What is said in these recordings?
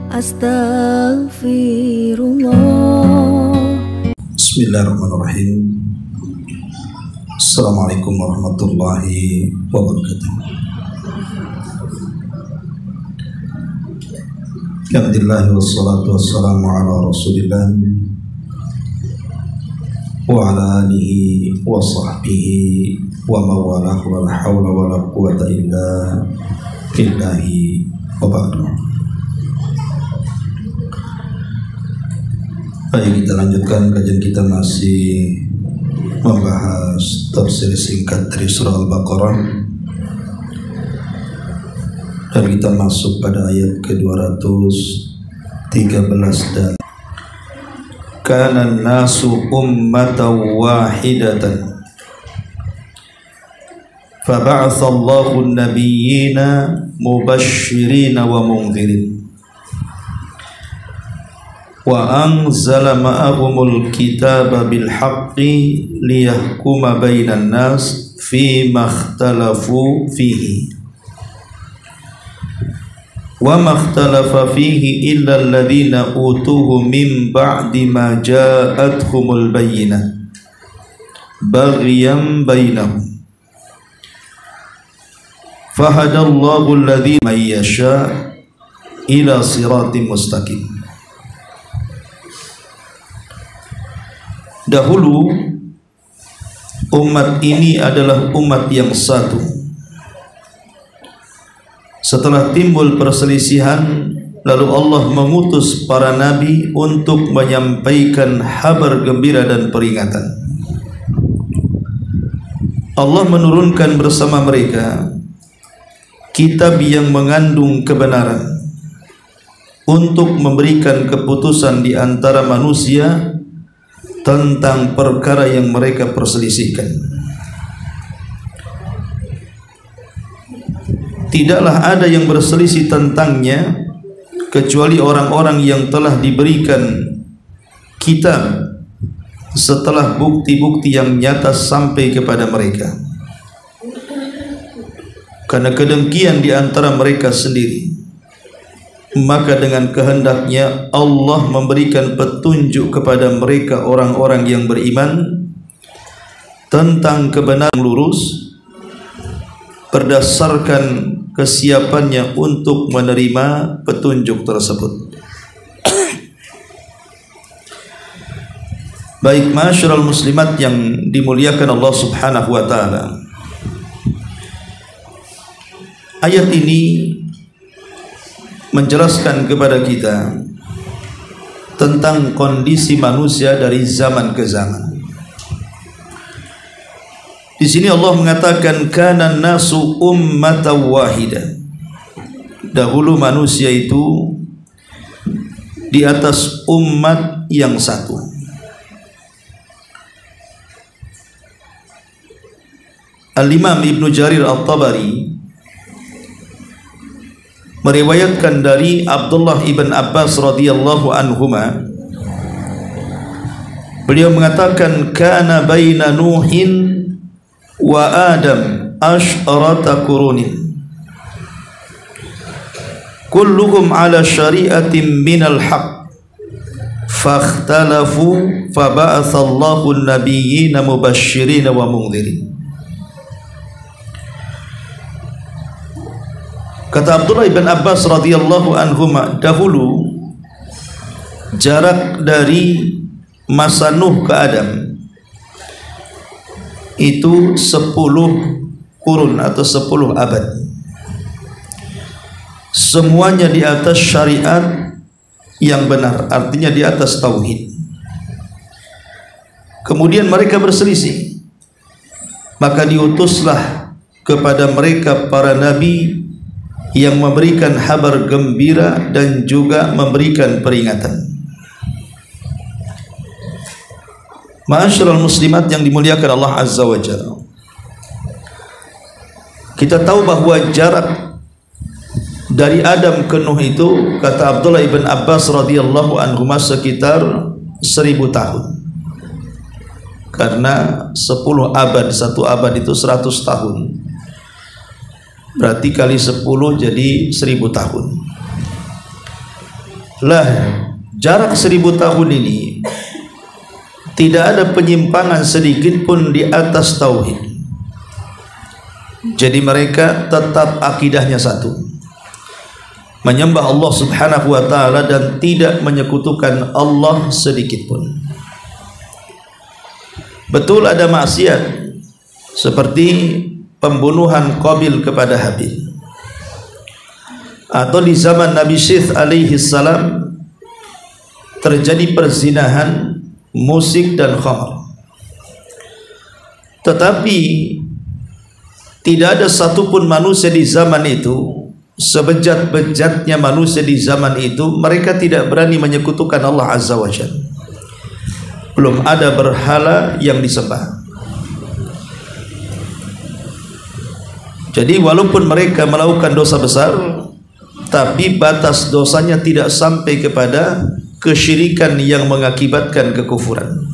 Astaghfirullah. Bismillahirrahmanirrahim. Assalamualaikum warahmatullahi wabarakatuh. Alhamdulillah wassalatu wassalamu ala rasulillah wa ala alihi wa sahbihi wa mawalah wa la hawla wa la quwata illa billahi wa ba'du. Baik, kita lanjutkan kajian kita, masih membahas tafsir singkat dari surah Al-Baqarah, dan kita masuk pada ayat ke-213 dan kana an-nasu ummatan wahidatan faba'atha Allahu an-nabiyyina mubashshirina wa mundhirin wa anzala ma'ahumul kitaba bil haqqi liyahkuma bainan nas fi makhtalafu fihi wa makhtalafa fihi illa alladhina utuhu min ba'di ma ja'atuhumul bayyinah baghyan bainahum fahadallahu alladhina may yasha ila siratim mustaqim. Dahulu umat ini adalah umat yang satu. Setelah timbul perselisihan, lalu Allah mengutus para nabi untuk menyampaikan kabar gembira dan peringatan. Allah menurunkan bersama mereka kitab yang mengandung kebenaran untuk memberikan keputusan di antara manusia tentang perkara yang mereka perselisihkan. Tidaklah ada yang berselisih tentangnya kecuali orang-orang yang telah diberikan kitab setelah bukti-bukti yang nyata sampai kepada mereka. Karena kedengkian di antara mereka sendiri, maka dengan kehendaknya Allah memberikan petunjuk kepada mereka orang-orang yang beriman tentang kebenaran lurus berdasarkan kesiapannya untuk menerima petunjuk tersebut. Baik, masyarul muslimat yang dimuliakan Allah subhanahu wa ta'ala, ayat ini menjelaskan kepada kita tentang kondisi manusia dari zaman ke zaman. Di sini Allah mengatakan kana nasu ummatan wahidah. Dahulu manusia itu di atas umat yang satu. Al-Imam Ibnu Jarir At-Tabari meriwayatkan dari Abdullah ibn Abbas radhiyallahu anhuma, beliau mengatakan kana baina Nuhin wa Adam asyrata qurunin kulluhum ala syari'atin minal haqq fakhtalafu faba'atha Allahu an-nabiyyina mubashshirina wa mundhirin. Kata Abdullah ibn Abbas radhiyallahu anhuma, dahulu jarak dari masa Nuh ke Adam itu 10 kurun atau 10 abad. Semuanya di atas syariat yang benar, artinya di atas tauhid. Kemudian mereka berselisih, maka diutuslah kepada mereka para nabi yang memberikan kabar gembira dan juga memberikan peringatan. Ma'asyiral muslimat yang dimuliakan Allah Azza wa Jalla, kita tahu bahwa jarak dari Adam ke Nuh itu, kata Abdullah ibn Abbas radhiyallahu anhu, sekitar 1000 tahun. Karena 10 abad, 1 abad itu 100 tahun. Berarti kali 10 jadi 1000 tahun. Lah, jarak 1000 tahun ini tidak ada penyimpangan sedikit pun di atas tauhid. Jadi mereka tetap akidahnya satu, menyembah Allah Subhanahu wa taala dan tidak menyekutukan Allah sedikit pun. Betul ada maksiat seperti pembunuhan Qabil kepada Habil, atau di zaman Nabi Syith alaihi salam terjadi perzinahan, musik dan khamr. Tetapi tidak ada satupun manusia di zaman itu, sebejat-bejatnya manusia di zaman itu, mereka tidak berani menyekutukan Allah Azza wa Jalla. Belum ada berhala yang disembah. Jadi walaupun mereka melakukan dosa besar, tapi batas dosanya tidak sampai kepada kesyirikan yang mengakibatkan kekufuran.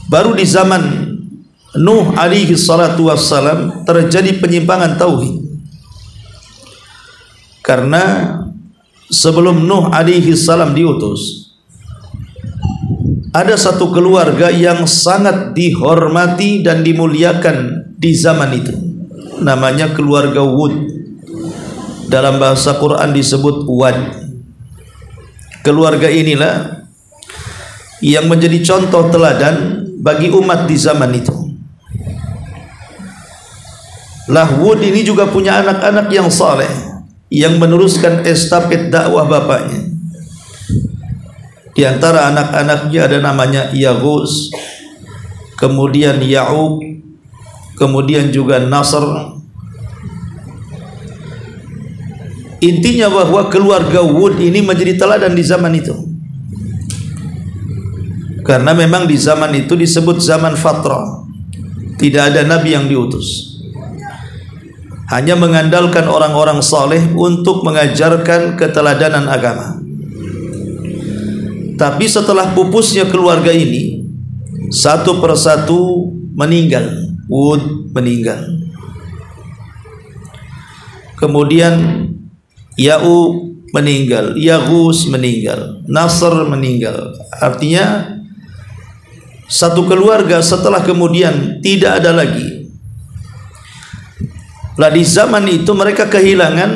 Baru di zaman Nuh alaihi salatu wassalam terjadi penyimpangan tauhid, karena sebelum Nuh alaihi salam diutus, ada satu keluarga yang sangat dihormati dan dimuliakan di zaman itu, namanya keluarga Wud. Dalam bahasa Quran disebut Wad. Keluarga inilah yang menjadi contoh teladan bagi umat di zaman itu. Lah, Wud ini juga punya anak-anak yang saleh, yang meneruskan estafet dakwah bapaknya. Di antara anak-anaknya ada namanya Yaghus, kemudian Ya'ub, kemudian juga Nasr. Intinya bahwa keluarga Wud ini menjadi teladan di zaman itu, karena memang di zaman itu disebut zaman fatrah, tidak ada nabi yang diutus, hanya mengandalkan orang-orang saleh untuk mengajarkan keteladanan agama. Tapi setelah pupusnya keluarga ini, satu persatu meninggal. Wud meninggal, kemudian Ya'ub meninggal, Yaghus meninggal, Nasr meninggal. Artinya satu keluarga setelah kemudian tidak ada lagi. Lah, di zaman itu mereka kehilangan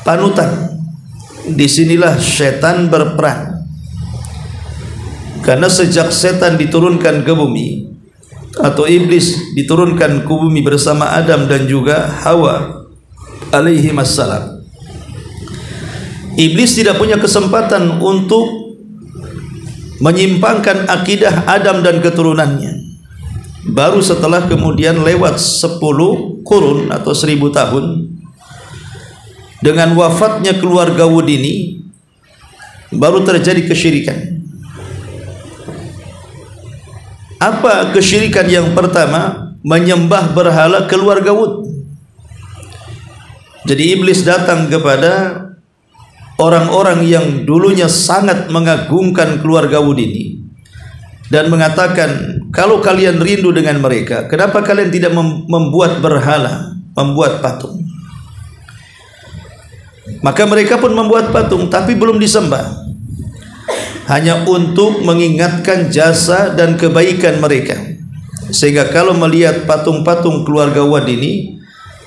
panutan. Disinilah setan berperan, karena sejak setan diturunkan ke bumi, atau iblis diturunkan ke bumi bersama Adam dan juga Hawa alaihi wassalam, iblis tidak punya kesempatan untuk menyimpangkan akidah Adam dan keturunannya. Baru setelah kemudian lewat 10 kurun atau 1000 tahun, dengan wafatnya keluarga Wud ini, baru terjadi kesyirikan. Apa kesyirikan yang pertama? Menyembah berhala keluarga Wud. Jadi iblis datang kepada orang-orang yang dulunya sangat mengagungkan keluarga Wud ini dan mengatakan, kalau kalian rindu dengan mereka, kenapa kalian tidak membuat berhala, membuat patung? Maka mereka pun membuat patung, tapi belum disembah, hanya untuk mengingatkan jasa dan kebaikan mereka, sehingga kalau melihat patung-patung keluarga Wud ini,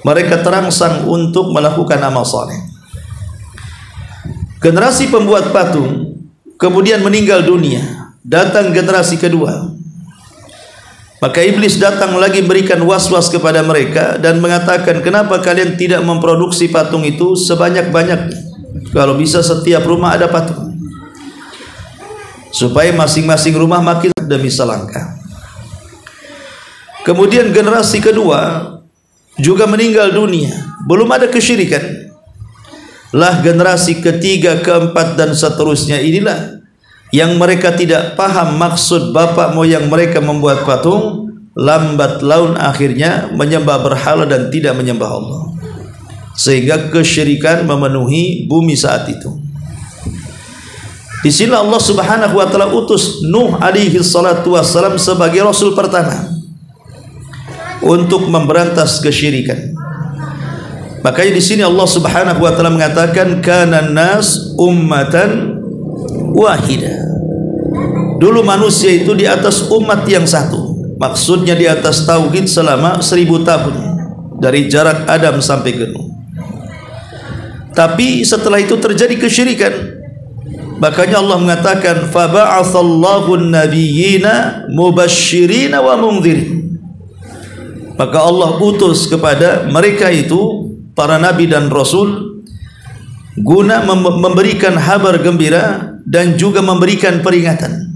mereka terangsang untuk melakukan amal saleh. Generasi pembuat patung kemudian meninggal dunia, datang generasi kedua. Maka iblis datang lagi berikan was-was kepada mereka dan mengatakan, kenapa kalian tidak memproduksi patung itu sebanyak-banyaknya? Kalau bisa setiap rumah ada patung, supaya masing-masing rumah makin demi selangkah. Kemudian generasi kedua juga meninggal dunia, belum ada kesyirikan. Lah, generasi ketiga, keempat dan seterusnya inilah yang mereka tidak paham maksud bapak moyang mereka membuat patung, lambat laun akhirnya menyembah berhala dan tidak menyembah Allah, sehingga kesyirikan memenuhi bumi saat itu. Di sini Allah Subhanahu wa taala utus Nuh alaihi salatu wassalam sebagai rasul pertama untuk memberantas kesyirikan. Makanya di sini Allah Subhanahu wa taala mengatakan kana nas ummatan wahidah. Dulu manusia itu di atas umat yang satu. Maksudnya di atas tauhid selama 1000 tahun dari jarak Adam sampai ke Nuh. Tapi setelah itu terjadi kesyirikan. Makanya Allah mengatakan fa ba'atsallahu an-nabiyyina mubashshirina wa mundhirin. Maka Allah utus kepada mereka itu para nabi dan rasul guna memberikan kabar gembira dan juga memberikan peringatan.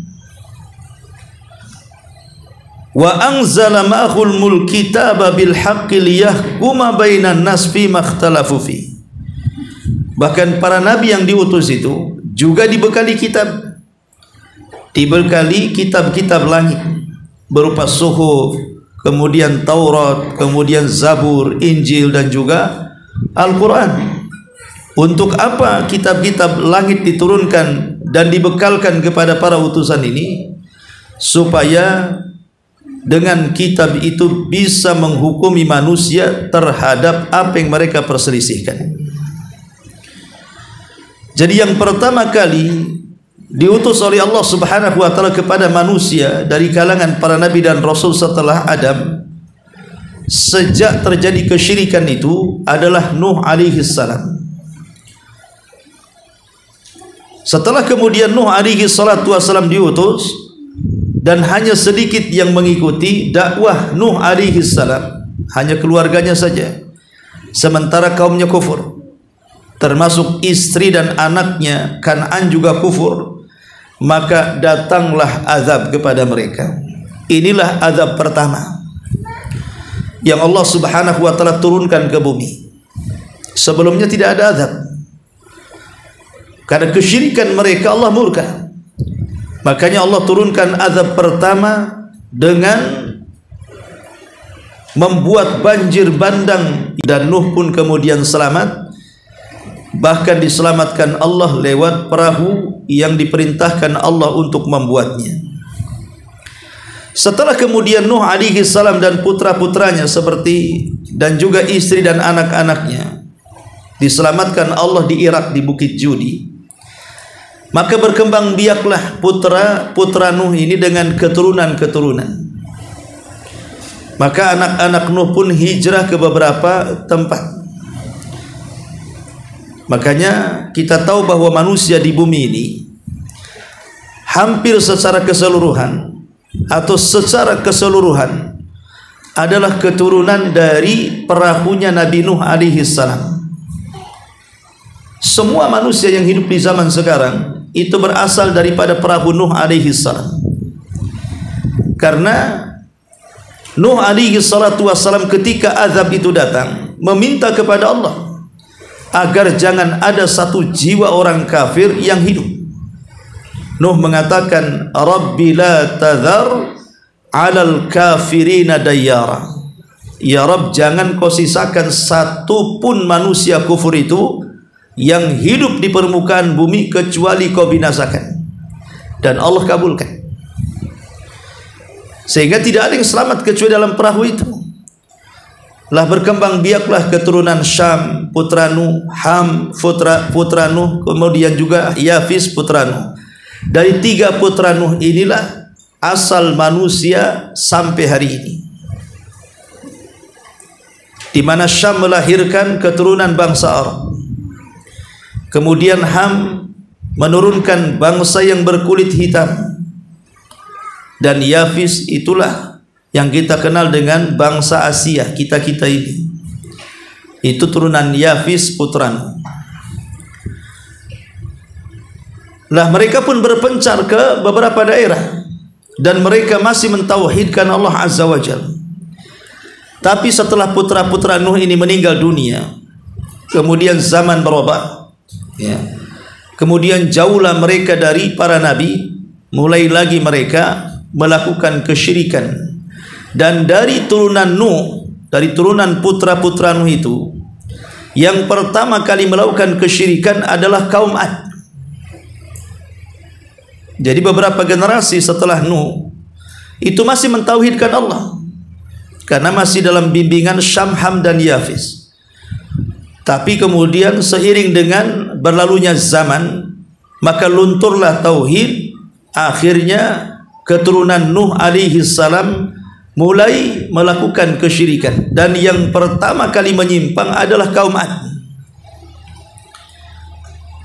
Wa anzala ma'ahul mulkitaba bil haqqi liyahkuma bainan nas fi makhtalafu fi. Bahkan para nabi yang diutus itu juga dibekali kitab, dibekali kitab-kitab langit berupa suhuf, kemudian Taurat, kemudian Zabur, Injil dan juga Al-Quran. Untuk apa kitab-kitab langit diturunkan dan dibekalkan kepada para utusan ini? Supaya dengan kitab itu bisa menghukumi manusia terhadap apa yang mereka perselisihkan. Jadi yang pertama kali diutus oleh Allah Subhanahu wa taala kepada manusia dari kalangan para nabi dan rasul setelah Adam, sejak terjadi kesyirikan itu adalah Nuh alaihi salam. Setelah kemudian Nuh alaihi salatu wasalam diutus dan hanya sedikit yang mengikuti dakwah Nuh alaihi salam, hanya keluarganya saja, sementara kaumnya kufur, termasuk istri dan anaknya Kan'an juga kufur. Maka datanglah azab kepada mereka. Inilah azab pertama yang Allah Subhanahu wa taala turunkan ke bumi. Sebelumnya tidak ada azab. Karena kesyirikan mereka Allah murka. Makanya Allah turunkan azab pertama dengan membuat banjir bandang, dan Nuh pun kemudian selamat. Bahkan diselamatkan Allah lewat perahu yang diperintahkan Allah untuk membuatnya. Setelah kemudian Nuh alaihi salam dan putra-putranya seperti dan juga istri dan anak-anaknya diselamatkan Allah di Irak di Bukit Judi, maka berkembang biaklah putra-putra Nuh ini dengan keturunan-keturunan. Maka anak-anak Nuh pun hijrah ke beberapa tempat. Makanya kita tahu bahwa manusia di bumi ini hampir secara keseluruhan atau secara keseluruhan adalah keturunan dari perahunya Nabi Nuh alaihi salam. Semua manusia yang hidup di zaman sekarang itu berasal daripada perahu Nuh alaihi salam. Karena Nuh alaihi salatu wassalam ketika azab itu datang meminta kepada Allah agar jangan ada satu jiwa orang kafir yang hidup. Nuh mengatakan, Rabbi la tadhar alal kafirina dayyara. Ya Rabb, jangan kau sisakan satu pun manusia kufur itu yang hidup di permukaan bumi kecuali kau binasakan. Dan Allah kabulkan. Sehingga tidak ada yang selamat kecuali dalam perahu itu. Lah berkembang biaklah keturunan Syam putra Nuh, Ham putra Nuh, kemudian juga Yafis putra Nuh. Dari 3 putra Nuh inilah asal manusia sampai hari ini, di mana Syam melahirkan keturunan bangsa Arab, kemudian Ham menurunkan bangsa yang berkulit hitam, dan Yafis itulah yang kita kenal dengan bangsa Asia, kita-kita ini. Itu turunan Yafis putra Nuh. Lah mereka pun berpencar ke beberapa daerah dan mereka masih mentauhidkan Allah Azza wa Jalla. Tapi setelah putra-putra Nuh ini meninggal dunia, kemudian zaman berubah, ya. Kemudian jauhlah mereka dari para nabi, mulai lagi mereka melakukan kesyirikan. Dan dari turunan Nuh, dari turunan putra-putra Nuh itu, yang pertama kali melakukan kesyirikan adalah kaum Ad. Jadi beberapa generasi setelah Nuh itu masih mentauhidkan Allah, karena masih dalam bimbingan Syam, Ham dan Yafis. Tapi kemudian seiring dengan berlalunya zaman, maka lunturlah tauhid. Akhirnya keturunan Nuh alaihi salam mulai melakukan kesyirikan, dan yang pertama kali menyimpang adalah kaum Ad.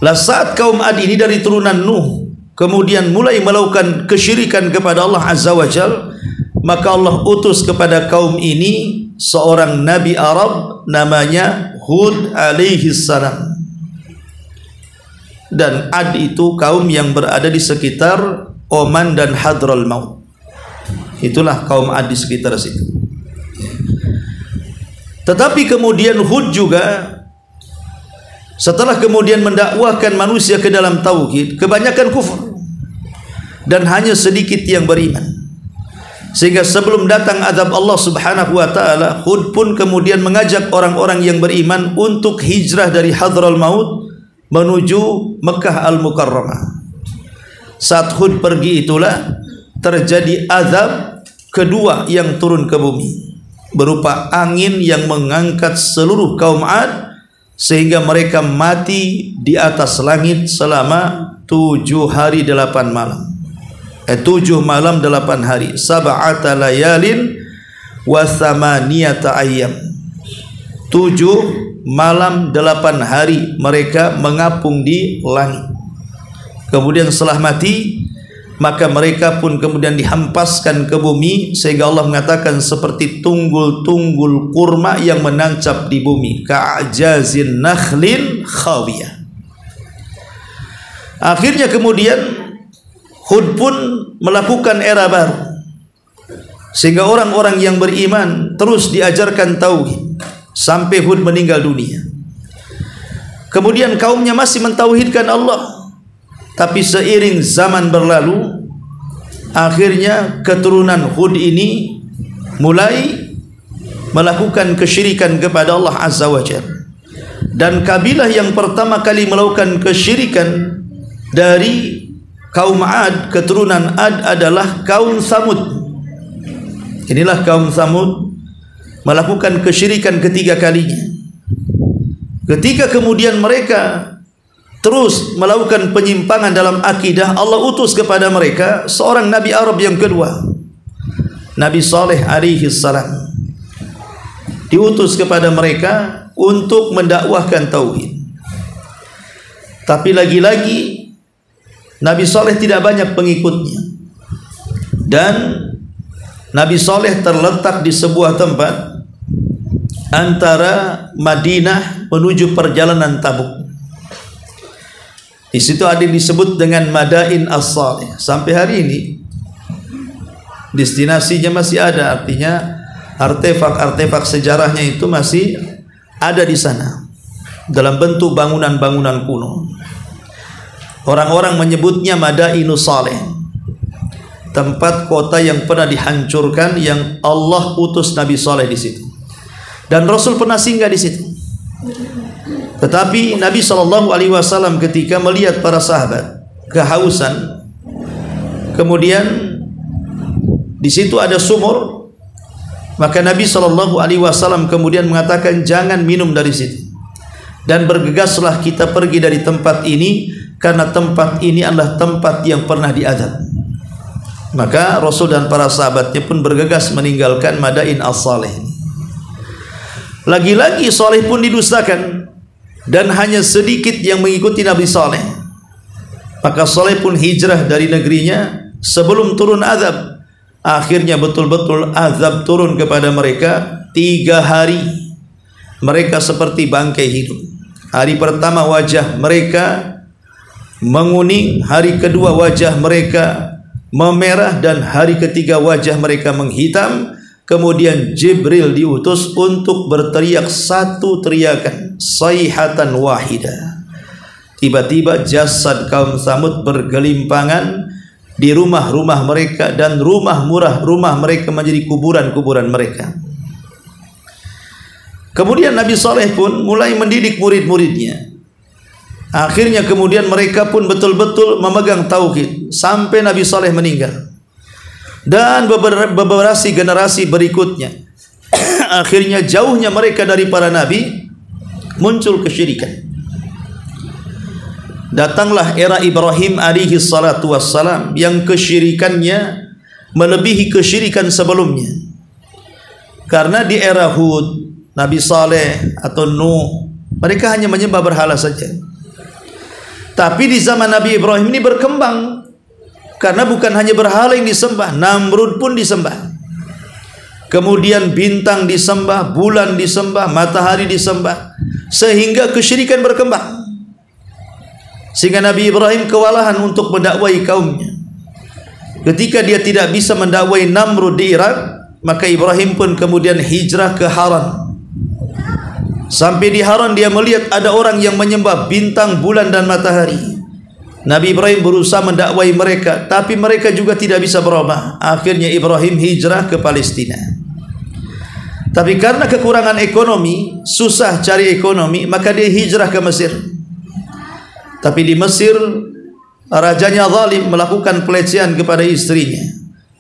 Lah saat kaum Ad ini dari turunan Nuh kemudian mulai melakukan kesyirikan kepada Allah Azza wa Jalla, maka Allah utus kepada kaum ini seorang nabi Arab namanya Hud alaihi salam. Dan Ad itu kaum yang berada di sekitar Oman dan Hadral Maut. Itulah kaum Ad di sekitar situ. Tetapi kemudian Hud juga setelah kemudian mendakwahkan manusia ke dalam tauhid, kebanyakan kufur dan hanya sedikit yang beriman. Sehingga sebelum datang azab Allah Subhanahu wa taala, Hud pun kemudian mengajak orang-orang yang beriman untuk hijrah dari Hadral Maut menuju Mekah Al-Mukarramah. Saat Hud pergi itulah terjadi azab kedua yang turun ke bumi, berupa angin yang mengangkat seluruh kaum Ad sehingga mereka mati di atas langit selama 7 hari 8 malam. 7 malam 8 hari, sab'ata layalin wa thamaniyata ayyam. 7 malam 8 hari mereka mengapung di langit. Kemudian setelah mati, maka mereka pun kemudian dihempaskan ke bumi, sehingga Allah mengatakan seperti tunggul-tunggul kurma yang menancap di bumi, ka'ajazin nakhlin khawiyah. Akhirnya kemudian Hud pun melakukan era baru, sehingga orang-orang yang beriman terus diajarkan tauhid sampai Hud meninggal dunia. Kemudian kaumnya masih mentauhidkan Allah, tapi seiring zaman berlalu, akhirnya keturunan Hud ini mulai melakukan kesyirikan kepada Allah Azza wa Jalla. Dan kabilah yang pertama kali melakukan kesyirikan dari kaum Ad, keturunan Ad, adalah kaum Samud. Inilah kaum Samud melakukan kesyirikan ketiga kalinya. Ketika kemudian mereka terus melakukan penyimpangan dalam akidah, Allah utus kepada mereka seorang nabi Arab yang kedua, Nabi Saleh alaihi salam. Diutus kepada mereka untuk mendakwahkan tauhid. Tapi lagi-lagi Nabi Saleh tidak banyak pengikutnya, dan Nabi Saleh terletak di sebuah tempat antara Madinah menuju perjalanan Tabuk. Di situ ada yang disebut dengan Madain As-Salih. Sampai hari ini destinasinya masih ada, artinya artefak-artefak sejarahnya itu masih ada di sana dalam bentuk bangunan-bangunan kuno. Orang-orang menyebutnya Madainus Saleh, tempat kota yang pernah dihancurkan, yang Allah utus Nabi Saleh di situ, dan Rasul pernah singgah di situ. Tetapi Nabi SAW ketika melihat para sahabat kehausan, kemudian di situ ada sumur, maka Nabi SAW kemudian mengatakan, jangan minum dari situ, dan bergegaslah kita pergi dari tempat ini, karena tempat ini adalah tempat yang pernah diazab. Maka Rasul dan para sahabatnya pun bergegas meninggalkan Madain As-Saleh. Lagi-lagi Saleh pun didustakan, dan hanya sedikit yang mengikuti Nabi Saleh. Maka Saleh pun hijrah dari negerinya sebelum turun azab. Akhirnya betul-betul azab turun kepada mereka 3 hari. Mereka seperti bangkai hidup. Hari pertama wajah mereka menguning, hari kedua wajah mereka memerah, dan hari ketiga wajah mereka menghitam. Kemudian Jibril diutus untuk berteriak satu teriakan, sayhatan wahidah. Tiba-tiba jasad kaum Samud bergelimpangan di rumah-rumah mereka, dan rumah mereka menjadi kuburan-kuburan mereka. Kemudian Nabi Saleh pun mulai mendidik murid-muridnya. Akhirnya kemudian mereka pun betul-betul memegang tauhid sampai Nabi Saleh meninggal, dan beberapa generasi berikutnya. Akhirnya jauhnya mereka dari para nabi, muncul kesyirikan. Datanglah era Ibrahim alaihi salatu wassalam yang kesyirikannya melebihi kesyirikan sebelumnya. Karena di era Hud, Nabi Saleh atau Nuh, mereka hanya menyembah berhala saja. Tapi di zaman Nabi Ibrahim ini berkembang, karena bukan hanya berhala yang disembah, Namrud pun disembah. Kemudian bintang disembah, bulan disembah, matahari disembah, sehingga kesyirikan berkembang. Sehingga Nabi Ibrahim kewalahan untuk mendakwai kaumnya. Ketika dia tidak bisa mendakwai Namrud di Irak, maka Ibrahim pun kemudian hijrah ke Haran. Sampai di Haran dia melihat ada orang yang menyembah bintang, bulan dan matahari. Nabi Ibrahim berusaha mendakwai mereka, tapi mereka juga tidak bisa berubah. Akhirnya Ibrahim hijrah ke Palestina. Tapi karena kekurangan ekonomi, susah cari ekonomi, maka dia hijrah ke Mesir. Tapi di Mesir rajanya zalim, melakukan pelecehan kepada istrinya.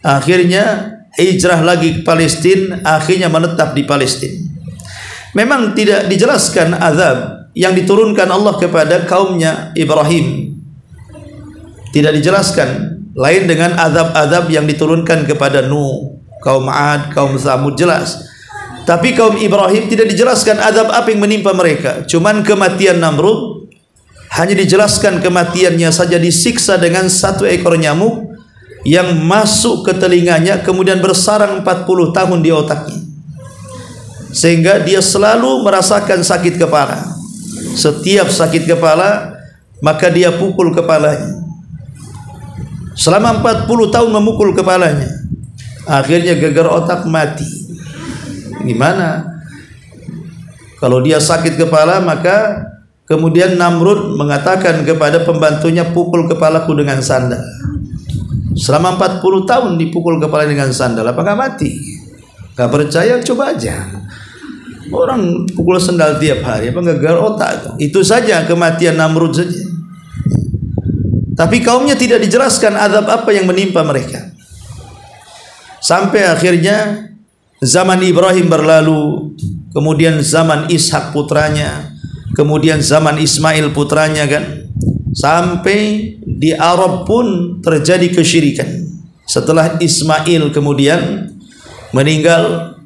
Akhirnya hijrah lagi ke Palestina, akhirnya menetap di Palestina. Memang tidak dijelaskan azab yang diturunkan Allah kepada kaumnya Ibrahim. Tidak dijelaskan, lain dengan azab-azab yang diturunkan kepada Nuh, kaum Ad, kaum Tsamud, jelas. Tapi kaum Ibrahim tidak dijelaskan azab apa yang menimpa mereka. Cuman kematian Namrud hanya dijelaskan kematiannya saja, disiksa dengan satu ekor nyamuk yang masuk ke telinganya, kemudian bersarang 40 tahun di otaknya, sehingga dia selalu merasakan sakit kepala. Setiap sakit kepala maka dia pukul kepalanya. Selama 40 tahun memukul kepalanya, akhirnya gegar otak, mati. Gimana? Kalau dia sakit kepala, maka kemudian Namrud mengatakan kepada pembantunya, pukul kepalaku dengan sandal. Selama 40 tahun dipukul kepala dengan sandal, apakah mati? Gak percaya, coba aja. Orang pukul sandal tiap hari, apa gegar otak? Itu saja kematian Namrud saja. Tapi kaumnya tidak dijelaskan azab apa yang menimpa mereka. Sampai akhirnya zaman Ibrahim berlalu, kemudian zaman Ishak putranya, kemudian zaman Ismail putranya kan. Sampai di Arab pun terjadi kesyirikan. Setelah Ismail kemudian meninggal,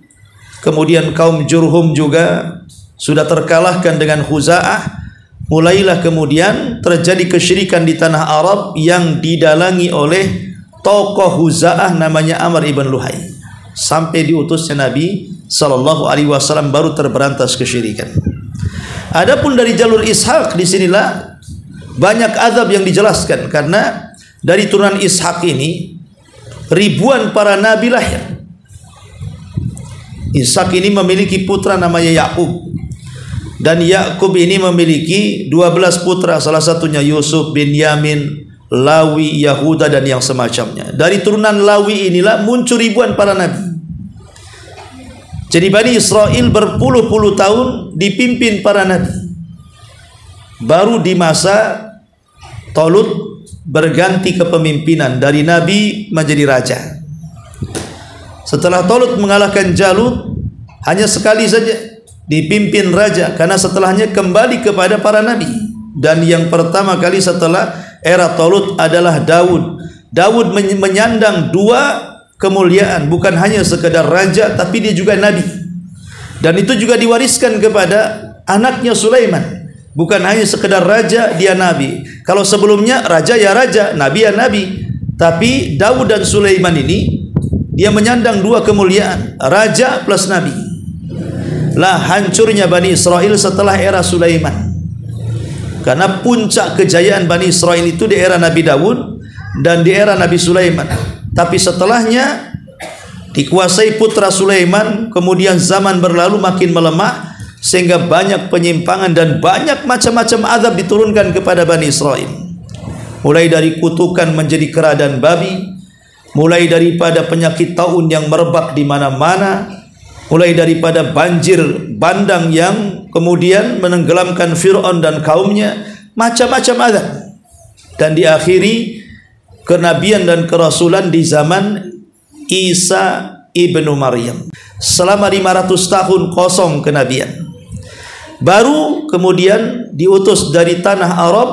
kemudian kaum Jurhum juga sudah terkalahkan dengan Khuza'ah. Mulailah kemudian terjadi kesyirikan di tanah Arab yang didalangi oleh tokoh Khuza'ah namanya Amr ibn Luhai. Sampai diutusnya Nabi sallallahu alaihi wasallam baru terberantas kesyirikan. Adapun dari jalur Ishak, disinilah banyak azab yang dijelaskan, karena dari turunan Ishak ini ribuan para nabi lahir. Ishak ini memiliki putra namanya Yakub. Dan Yakub ini memiliki 12 putra, salah satunya Yusuf, Binyamin, Lawi, Yahuda dan yang semacamnya. Dari turunan Lawi inilah muncul ribuan para nabi. Jadi Bani Israel berpuluh-puluh tahun dipimpin para nabi. Baru di masa Talut berganti kepemimpinan dari nabi menjadi raja. Setelah Talut mengalahkan Jalut, hanya sekali saja dipimpin raja, karena setelahnya kembali kepada para nabi. Dan yang pertama kali setelah era Talut adalah Daud. Daud menyandang dua kemuliaan, bukan hanya sekedar raja, tapi dia juga nabi. Dan itu juga diwariskan kepada anaknya Sulaiman. Bukan hanya sekedar raja, dia nabi. Kalau sebelumnya raja ya raja, nabi ya nabi. Tapi Daud dan Sulaiman ini dia menyandang dua kemuliaan, raja plus nabi. Lah hancurnya Bani Israel setelah era Sulaiman. Karena puncak kejayaan Bani Israel itu di era Nabi Daud dan di era Nabi Sulaiman. Tapi setelahnya dikuasai putra Sulaiman, kemudian zaman berlalu makin melemah, sehingga banyak penyimpangan dan banyak macam-macam azab diturunkan kepada Bani Israel. Mulai dari kutukan menjadi kera dan babi, mulai daripada penyakit taun yang merebak di mana-mana, mulai daripada banjir bandang yang kemudian menenggelamkan Fir'aun dan kaumnya, macam-macam azab. Dan diakhiri kenabian dan kerasulan di zaman Isa ibnu Maryam. Selama 500 tahun kosong kenabian. Baru kemudian diutus dari tanah Arab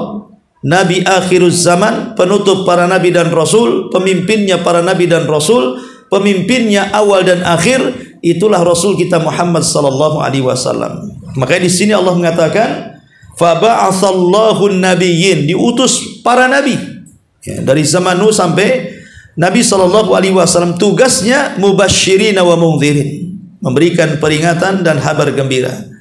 Nabi akhiruz zaman, penutup para nabi dan rasul, pemimpinnya para nabi dan rasul, pemimpinnya awal dan akhir, itulah Rasul kita Muhammad sallallahu alaihi wasallam. Makanya di sini Allah mengatakan fa ba'atsallahu an-nabiyyin, diutus para nabi. Ya, dari zaman Nuh sampai Nabi sallallahu alaihi wasallam, tugasnya mubasysyirin wa mundzirin, memberikan peringatan dan kabar gembira.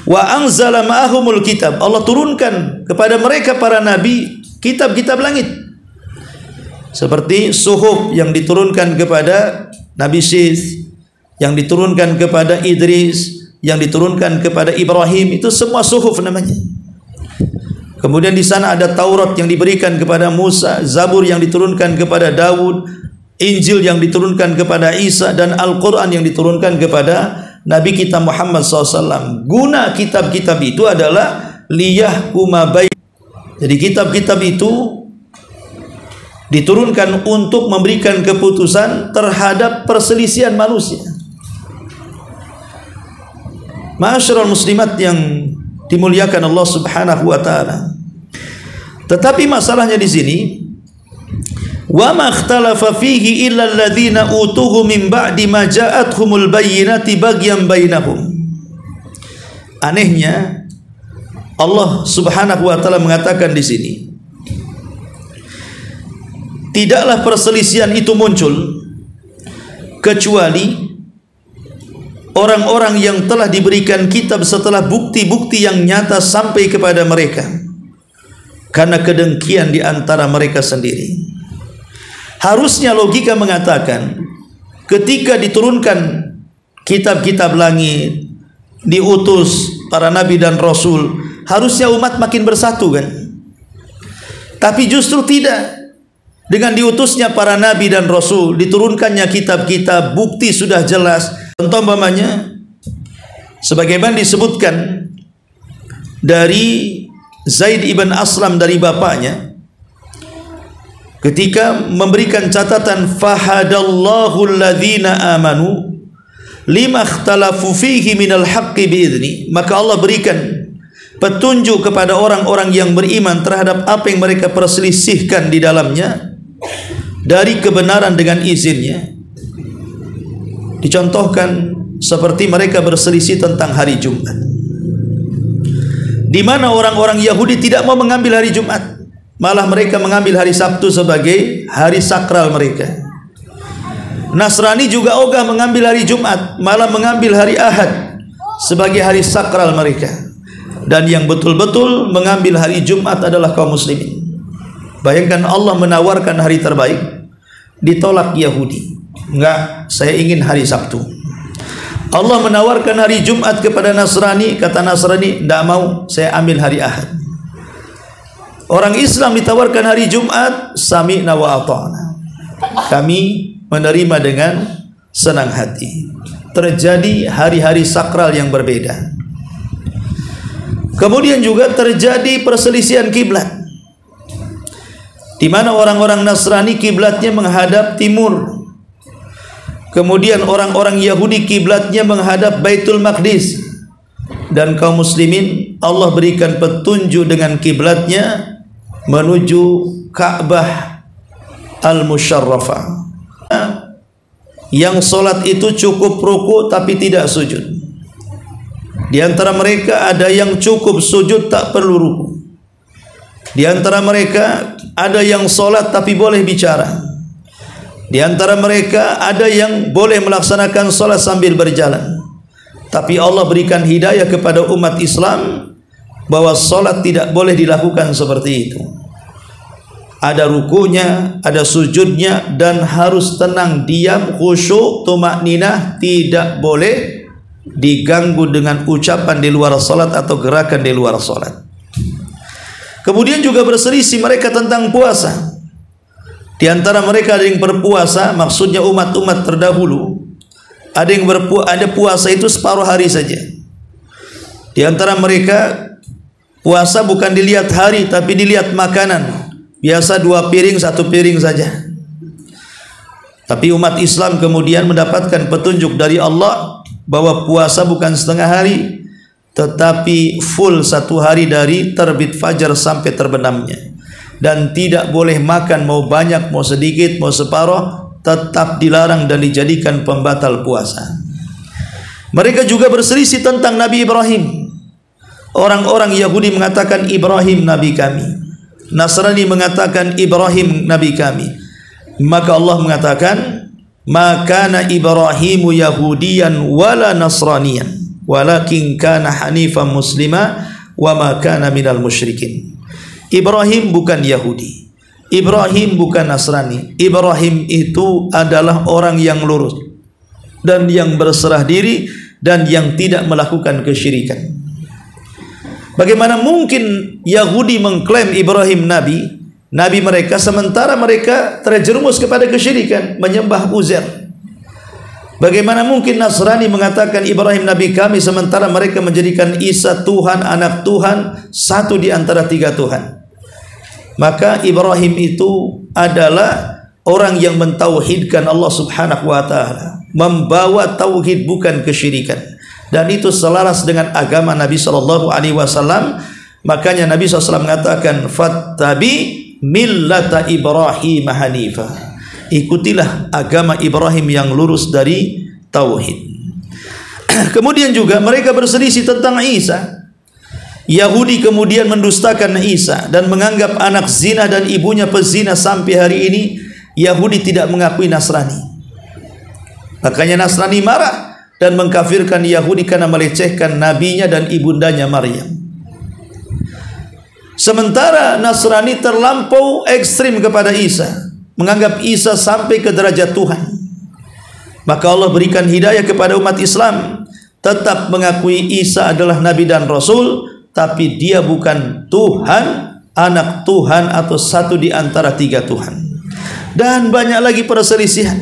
Wa anzala ma'ahumul kitab, Allah turunkan kepada mereka para nabi kitab-kitab langit. Seperti suhuf yang diturunkan kepada Nabi Syith, yang diturunkan kepada Idris, yang diturunkan kepada Ibrahim, itu semua suhuf namanya. Kemudian di sana ada Taurat yang diberikan kepada Musa, Zabur yang diturunkan kepada Daud, Injil yang diturunkan kepada Isa, dan Al-Quran yang diturunkan kepada Nabi kita Muhammad SAW. Guna kitab-kitab itu adalah liyahkuma bain. Jadi kitab-kitab itu diturunkan untuk memberikan keputusan terhadap perselisihan manusia. Ma'asyiral muslimat yang dimuliakan Allah Subhanahu wa taala. Tetapi masalahnya di sini, wa ma ikhtalafa fihi illa alladhina utuhu min ba'di ma ja'atuhumul bayyinati baghyan bainahum. Anehnya Allah Subhanahu wa taala mengatakan di sini, tidaklah perselisihan itu muncul kecuali orang-orang yang telah diberikan kitab setelah bukti-bukti yang nyata sampai kepada mereka, karena kedengkian di antara mereka sendiri. Harusnya logika mengatakan ketika diturunkan kitab-kitab langit, diutus para nabi dan rasul, harusnya umat makin bersatu kan? Tapi justru tidak. Dengan diutusnya para nabi dan rasul, diturunkannya kitab-kitab, bukti sudah jelas. Contoh umpamanya sebagaimana disebutkan dari Zaid ibn Aslam dari bapaknya, ketika memberikan catatan fahadallahu alladhina amanu lima ikhtalafu fihi minal haqqi biidzni, maka Allah berikan petunjuk kepada orang-orang yang beriman terhadap apa yang mereka perselisihkan di dalamnya dari kebenaran dengan izinnya. Dicontohkan seperti mereka berselisih tentang hari Jumat, di mana orang-orang Yahudi tidak mau mengambil hari Jumat, malah mereka mengambil hari Sabtu sebagai hari sakral mereka. Nasrani juga ogah mengambil hari Jumat, malah mengambil hari Ahad sebagai hari sakral mereka. Dan yang betul-betul mengambil hari Jumat adalah kaum muslimin. Bayangkan Allah menawarkan hari terbaik, ditolak Yahudi. Enggak, saya ingin hari Sabtu. Allah menawarkan hari Jumat kepada Nasrani, kata Nasrani, tidak mau, saya ambil hari Ahad. Orang Islam ditawarkan hari Jumat, sami'na wa ata'na, kami menerima dengan senang hati. Terjadi hari-hari sakral yang berbeda. Kemudian juga terjadi perselisihan kiblat, di mana orang-orang Nasrani kiblatnya menghadap timur, kemudian orang-orang Yahudi kiblatnya menghadap Baitul Maqdis, dan kaum muslimin Allah berikan petunjuk dengan kiblatnya menuju Ka'bah Al-Musyarrafah, yang solat itu cukup ruku tapi tidak sujud. Di antara mereka ada yang cukup sujud tak perlu ruku. Di antara mereka ada yang solat tapi boleh bicara. Di antara mereka ada yang boleh melaksanakan solat sambil berjalan. Tapi Allah berikan hidayah kepada umat Islam bahwa solat tidak boleh dilakukan seperti itu. Ada rukunya, ada sujudnya, dan harus tenang, diam, khusyuk, tumakninah, tidak boleh diganggu dengan ucapan di luar salat atau gerakan di luar salat. Kemudian juga berselisih mereka tentang puasa. Di antara mereka ada yang berpuasa, maksudnya umat-umat terdahulu, ada yang ada puasa itu separuh hari saja. Di antara mereka puasa bukan dilihat hari tapi dilihat makanan. Biasa 2 piring, 1 piring saja. Tapi umat Islam kemudian mendapatkan petunjuk dari Allah bahwa puasa bukan setengah hari, tetapi full 1 hari dari terbit fajar sampai terbenamnya, dan tidak boleh makan mau banyak mau sedikit mau separuh, tetap dilarang dan dijadikan pembatal puasa. Mereka juga berselisih tentang Nabi Ibrahim. Orang-orang Yahudi mengatakan Ibrahim nabi kami, Nasrani mengatakan Ibrahim nabi kami. Maka Allah mengatakan, maka Ibrahimu Yahudiyan wala Nasraniyan, walakin kana hanifan muslima wa ma kana minal musyrikin. Ibrahim bukan Yahudi, Ibrahim bukan Nasrani. Ibrahim itu adalah orang yang lurus dan yang berserah diri dan yang tidak melakukan kesyirikan. Bagaimana mungkin Yahudi mengklaim Ibrahim nabi mereka, sementara mereka terjerumus kepada kesyirikan, menyembah Uzair? Bagaimana mungkin Nasrani mengatakan Ibrahim nabi kami, sementara mereka menjadikan Isa Tuhan, anak Tuhan, satu di antara 3 Tuhan? Maka Ibrahim itu adalah orang yang mentauhidkan Allah Subhanahu wa taala, membawa tauhid bukan kesyirikan, dan itu selaras dengan agama Nabi sallallahu alaihi wasallam. Makanya Nabi SAW mengatakan, fattabi millata Ibrahim hanifah, ikutilah agama Ibrahim yang lurus dari tauhid. Kemudian juga mereka berselisih tentang Isa. Yahudi kemudian mendustakan Isa dan menganggap anak zina dan ibunya pezina. Sampai hari ini Yahudi tidak mengakui Nasrani. Makanya Nasrani marah dan mengkafirkan Yahudi karena melecehkan nabinya dan ibundanya Maryam. Sementara Nasrani terlampau ekstrim kepada Isa, menganggap Isa sampai ke derajat Tuhan. Maka Allah berikan hidayah kepada umat Islam, tetap mengakui Isa adalah Nabi dan Rasul, tapi dia bukan Tuhan, anak Tuhan, atau satu di antara 3 Tuhan. Dan banyak lagi perselisihan,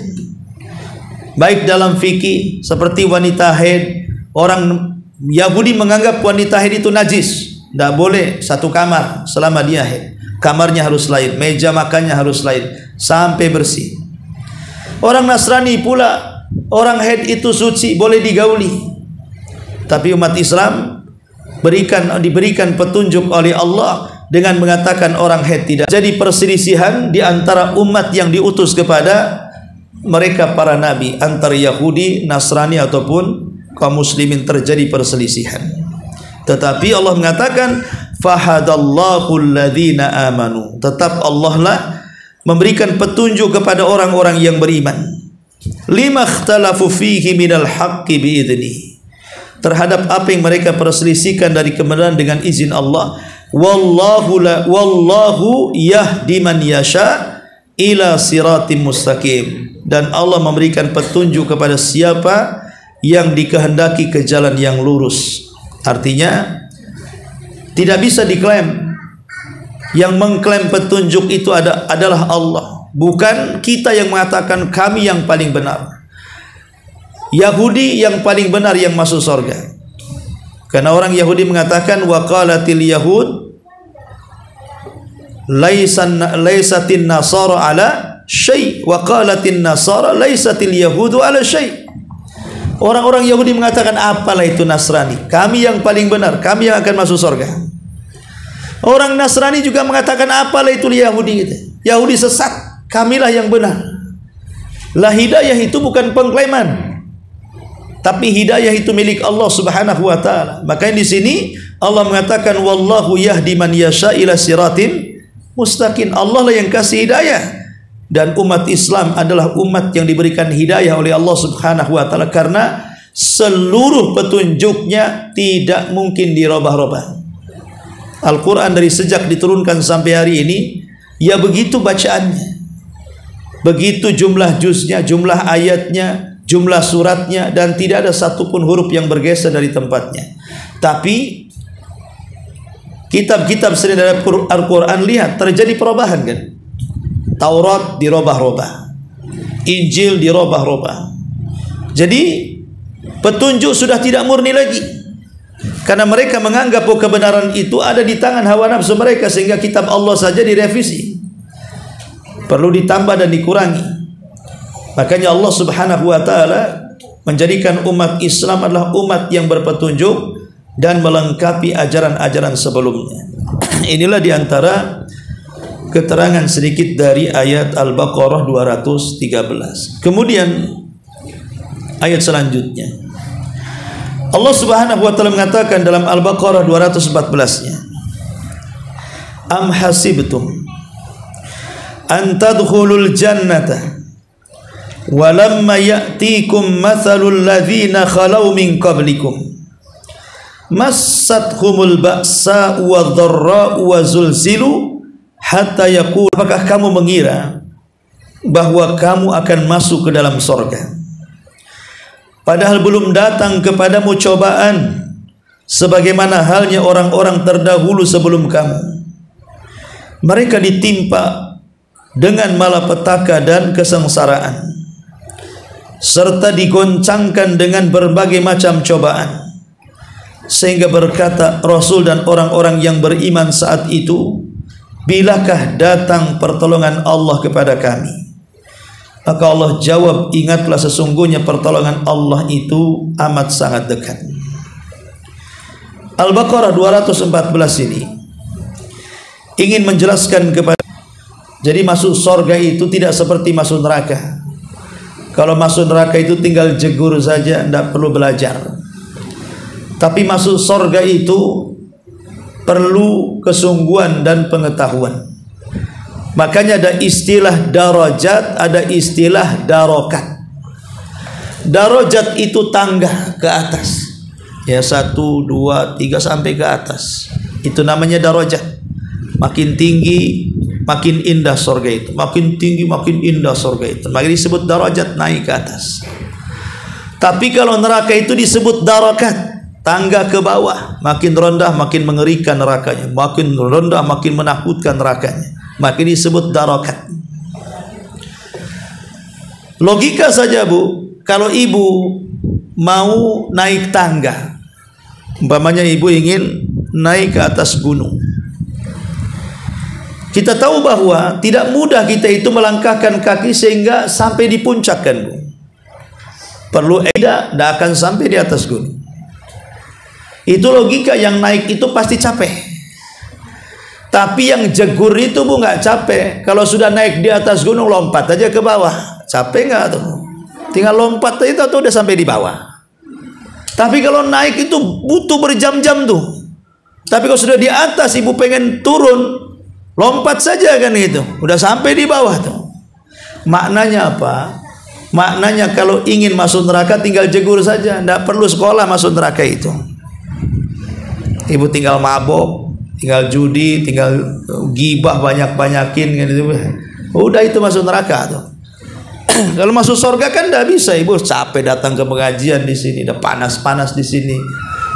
baik dalam fikih seperti wanita haid. Orang Yahudi menganggap wanita haid itu najis, tidak boleh satu kamar selama dia haid. Kamarnya harus lain, meja makannya harus lain, sampai bersih. Orang Nasrani pula, orang haid itu suci, boleh digauli. Tapi umat Islam diberikan petunjuk oleh Allah dengan mengatakan orang haid tidak. Jadi perselisihan di antara umat yang diutus kepada mereka para nabi, antara Yahudi, Nasrani ataupun kaum muslimin, terjadi perselisihan. Tetapi Allah mengatakan fahadallahu alladhina amanu, tetap Allah lah memberikan petunjuk kepada orang-orang yang beriman. Lima ikhtalafu fihi minal haqqi biidzni, terhadap apa yang mereka perselisihkan dari kebenaran dengan izin Allah. Wallahu yahdi man yasha ila siratim mustaqim, dan Allah memberikan petunjuk kepada siapa yang dikehendaki ke jalan yang lurus. Artinya tidak bisa diklaim, yang mengklaim petunjuk itu adalah Allah, bukan kita yang mengatakan kami yang paling benar. Yahudi yang paling benar yang masuk surga, karena orang Yahudi mengatakan waqalatil yahud laisatin nasara ala syai' waqalatin nasara laisatil yahudu ala syai'. Orang-orang Yahudi mengatakan apalah itu Nasrani, kami yang paling benar, kami yang akan masuk surga. Orang Nasrani juga mengatakan apalah itu Yahudi gitu. Yahudi sesat, kamilah yang benar. Lah hidayah itu bukan pengklaiman, tapi hidayah itu milik Allah Subhanahu wa taala. Makanya di sini Allah mengatakan wallahu yahdi man yasha ila siratin mustaqim. Allah lah yang kasih hidayah, dan umat Islam adalah umat yang diberikan hidayah oleh Allah Subhanahu wa taala, karena seluruh petunjuknya tidak mungkin dirubah-rubah. Al-Quran dari sejak diturunkan sampai hari ini, ya begitu bacaannya, begitu jumlah juznya, jumlah ayatnya, jumlah suratnya, dan tidak ada satupun huruf yang bergeser dari tempatnya. Tapi kitab-kitab selain dari Al-Quran, lihat terjadi perubahan kan. Taurat dirubah-rubah, Injil dirubah-rubah. Jadi petunjuk sudah tidak murni lagi, karena mereka menganggap bahwa kebenaran itu ada di tangan hawa nafsu mereka, sehingga kitab Allah saja direvisi, perlu ditambah dan dikurangi. Makanya Allah Subhanahu wa taala menjadikan umat Islam adalah umat yang berpetunjuk, dan melengkapi ajaran-ajaran sebelumnya. Inilah diantara keterangan sedikit dari ayat Al-Baqarah 213. Kemudian ayat selanjutnya Allah Subhanahu wa taala mengatakan dalam Al-Baqarah 214-nya, Am hasibtum an tadkhulul jannata walamma ya'tikum mathalul ladzina khalau min qablikum massathumul ba'sa wa dharra'u wa zulzilu hatta yaqul, apakah kamu mengira bahwa kamu akan masuk ke dalam surga padahal belum datang kepadamu cobaan sebagaimana halnya orang-orang terdahulu sebelum kamu. Mereka ditimpa dengan malapetaka dan kesengsaraan serta digoncangkan dengan berbagai macam cobaan, sehingga berkata Rasul dan orang-orang yang beriman saat itu, bilakah datang pertolongan Allah kepada kami? Maka Allah jawab, ingatlah sesungguhnya pertolongan Allah itu amat sangat dekat. Al-Baqarah 214 ini ingin menjelaskan kepada, jadi masuk surga itu tidak seperti masuk neraka. Kalau masuk neraka itu tinggal jegur saja, tidak perlu belajar. Tapi masuk surga itu perlu kesungguhan dan pengetahuan. Makanya ada istilah darajat, ada istilah darokat. Darajat itu tangga ke atas, ya 1, 2, 3 sampai ke atas. Itu namanya darajat. Makin tinggi makin indah surga itu, makin tinggi makin indah surga itu, maka disebut darajat, naik ke atas. Tapi kalau neraka itu disebut darokat, tangga ke bawah, makin rendah makin mengerikan nerakanya, makin rendah makin menakutkan nerakanya, maka disebut darokat. Logika saja Bu, kalau ibu mau naik tangga, umpamanya ibu ingin naik ke atas gunung, kita tahu bahwa tidak mudah kita itu melangkahkan kaki sehingga sampai di puncak kan Bu. Perlu tidak akan sampai di atas gunung. Itu logika, yang naik itu pasti capek. Tapi yang jegur itu Bu nggak capek. Kalau sudah naik di atas gunung, lompat aja ke bawah. Capek nggak tuh? Tinggal lompat itu tuh udah sampai di bawah. Tapi kalau naik itu butuh berjam-jam tuh. Tapi kalau sudah di atas, ibu pengen turun, lompat saja kan gitu, udah sampai di bawah tuh. Maknanya apa? Maknanya kalau ingin masuk neraka tinggal jegur saja, tidak perlu sekolah masuk neraka itu. Ibu tinggal mabok, tinggal judi, tinggal gibah banyak-banyakin gitu. Udah itu masuk neraka tuh. Kalau masuk surga kan tidak bisa, ibu capek datang ke pengajian di sini, udah panas-panas di sini.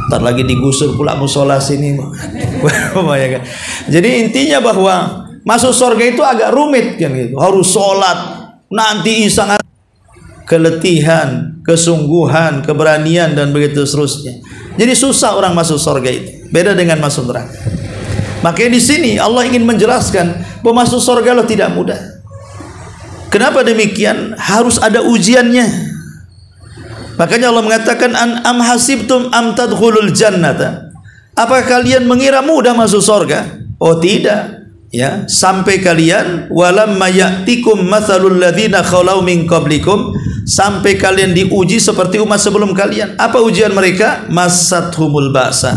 Ntar lagi digusur pula musola sini. Jadi intinya bahwa masuk surga itu agak rumit kan gitu. Harus sholat, nanti sangat keletihan, kesungguhan, keberanian dan begitu seterusnya. Jadi susah orang masuk surga itu. Beda dengan masuk neraka. Makanya di sini Allah ingin menjelaskan bahwa masuk surga lo tidak mudah. Kenapa demikian? Harus ada ujiannya. Makanya Allah mengatakan am hasibtum am tadkhulul jannata. Apakah kalian mengira mudah masuk surga? Oh tidak, ya, sampai kalian walamma ya'tikum mathalul ladzina khalau min qablikum, sampai kalian diuji seperti umat sebelum kalian. Apa ujian mereka? Massathumul ba'sa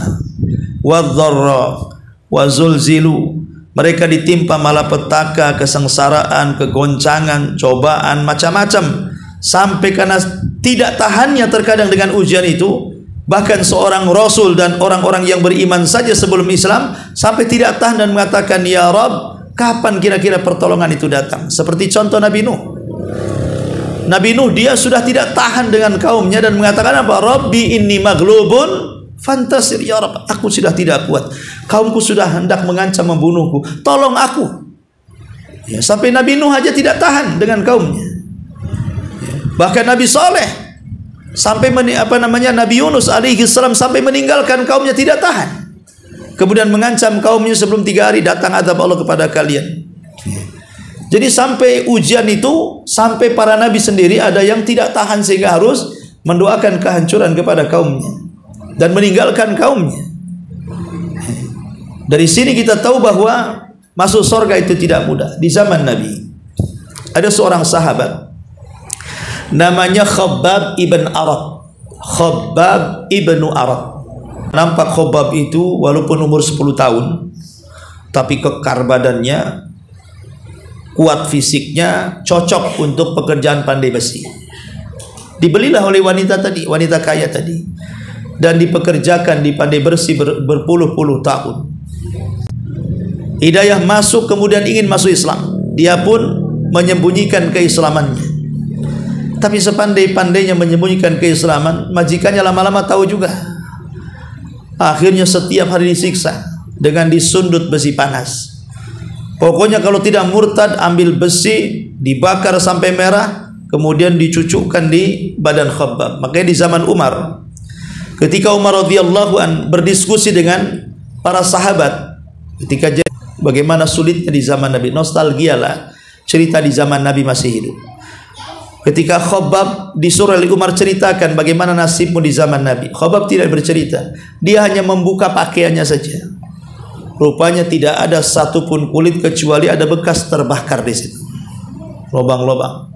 wadh-dharra wa zulzilu. Mereka ditimpa malapetaka, kesengsaraan, kegoncangan, cobaan macam-macam, sampai karena tidak tahannya terkadang dengan ujian itu, bahkan seorang Rasul dan orang-orang yang beriman saja sebelum Islam sampai tidak tahan dan mengatakan, ya Rabb, kapan kira-kira pertolongan itu datang? Seperti contoh Nabi Nuh. Nabi Nuh dia sudah tidak tahan dengan kaumnya dan mengatakan apa? Rabbi inni maghlubun fantasir, ya Rabb, aku sudah tidak kuat, kaumku sudah hendak mengancam membunuhku, tolong aku. Ya, sampai Nabi Nuh aja tidak tahan dengan kaumnya. Ya, bahkan Nabi Saleh sampai Nabi Yunus alaihi salam sampai meninggalkan kaumnya, tidak tahan. Kemudian mengancam kaumnya, sebelum 3 hari datang azab Allah kepada kalian. Jadi sampai ujian itu, sampai para nabi sendiri ada yang tidak tahan sehingga harus mendoakan kehancuran kepada kaumnya. dan meninggalkan kaumnya. Dari sini kita tahu bahwa masuk surga itu tidak mudah. Di zaman Nabi ada seorang sahabat namanya Khabbab ibn Arat. Khabbab ibn Arat. Nampak Khabbab itu walaupun umur 10 tahun, tapi kekar badannya, kuat fisiknya, cocok untuk pekerjaan pandai besi. Dibelilah oleh wanita tadi, wanita kaya tadi, dan dipekerjakan di pandai bersih berpuluh-puluh tahun. Hidayah masuk, kemudian ingin masuk Islam. Dia pun menyembunyikan keislamannya. Tapi sepandai-pandainya menyembunyikan keislaman, majikannya lama-lama tahu juga. Akhirnya setiap hari disiksa dengan disundut besi panas. Pokoknya kalau tidak murtad, ambil besi, dibakar sampai merah, kemudian dicucukkan di badan Khabbab. Makanya di zaman Umar, ketika Umar radhiyallahu an berdiskusi dengan para sahabat, ketika bagaimana sulitnya di zaman Nabi, nostalgialah cerita di zaman Nabi masih hidup. Ketika Khabbab disuruh oleh Umar ceritakan bagaimana nasibmu di zaman Nabi, Khabbab tidak bercerita, dia hanya membuka pakaiannya saja. Rupanya tidak ada satupun kulit kecuali ada bekas terbakar di situ, lubang-lubang.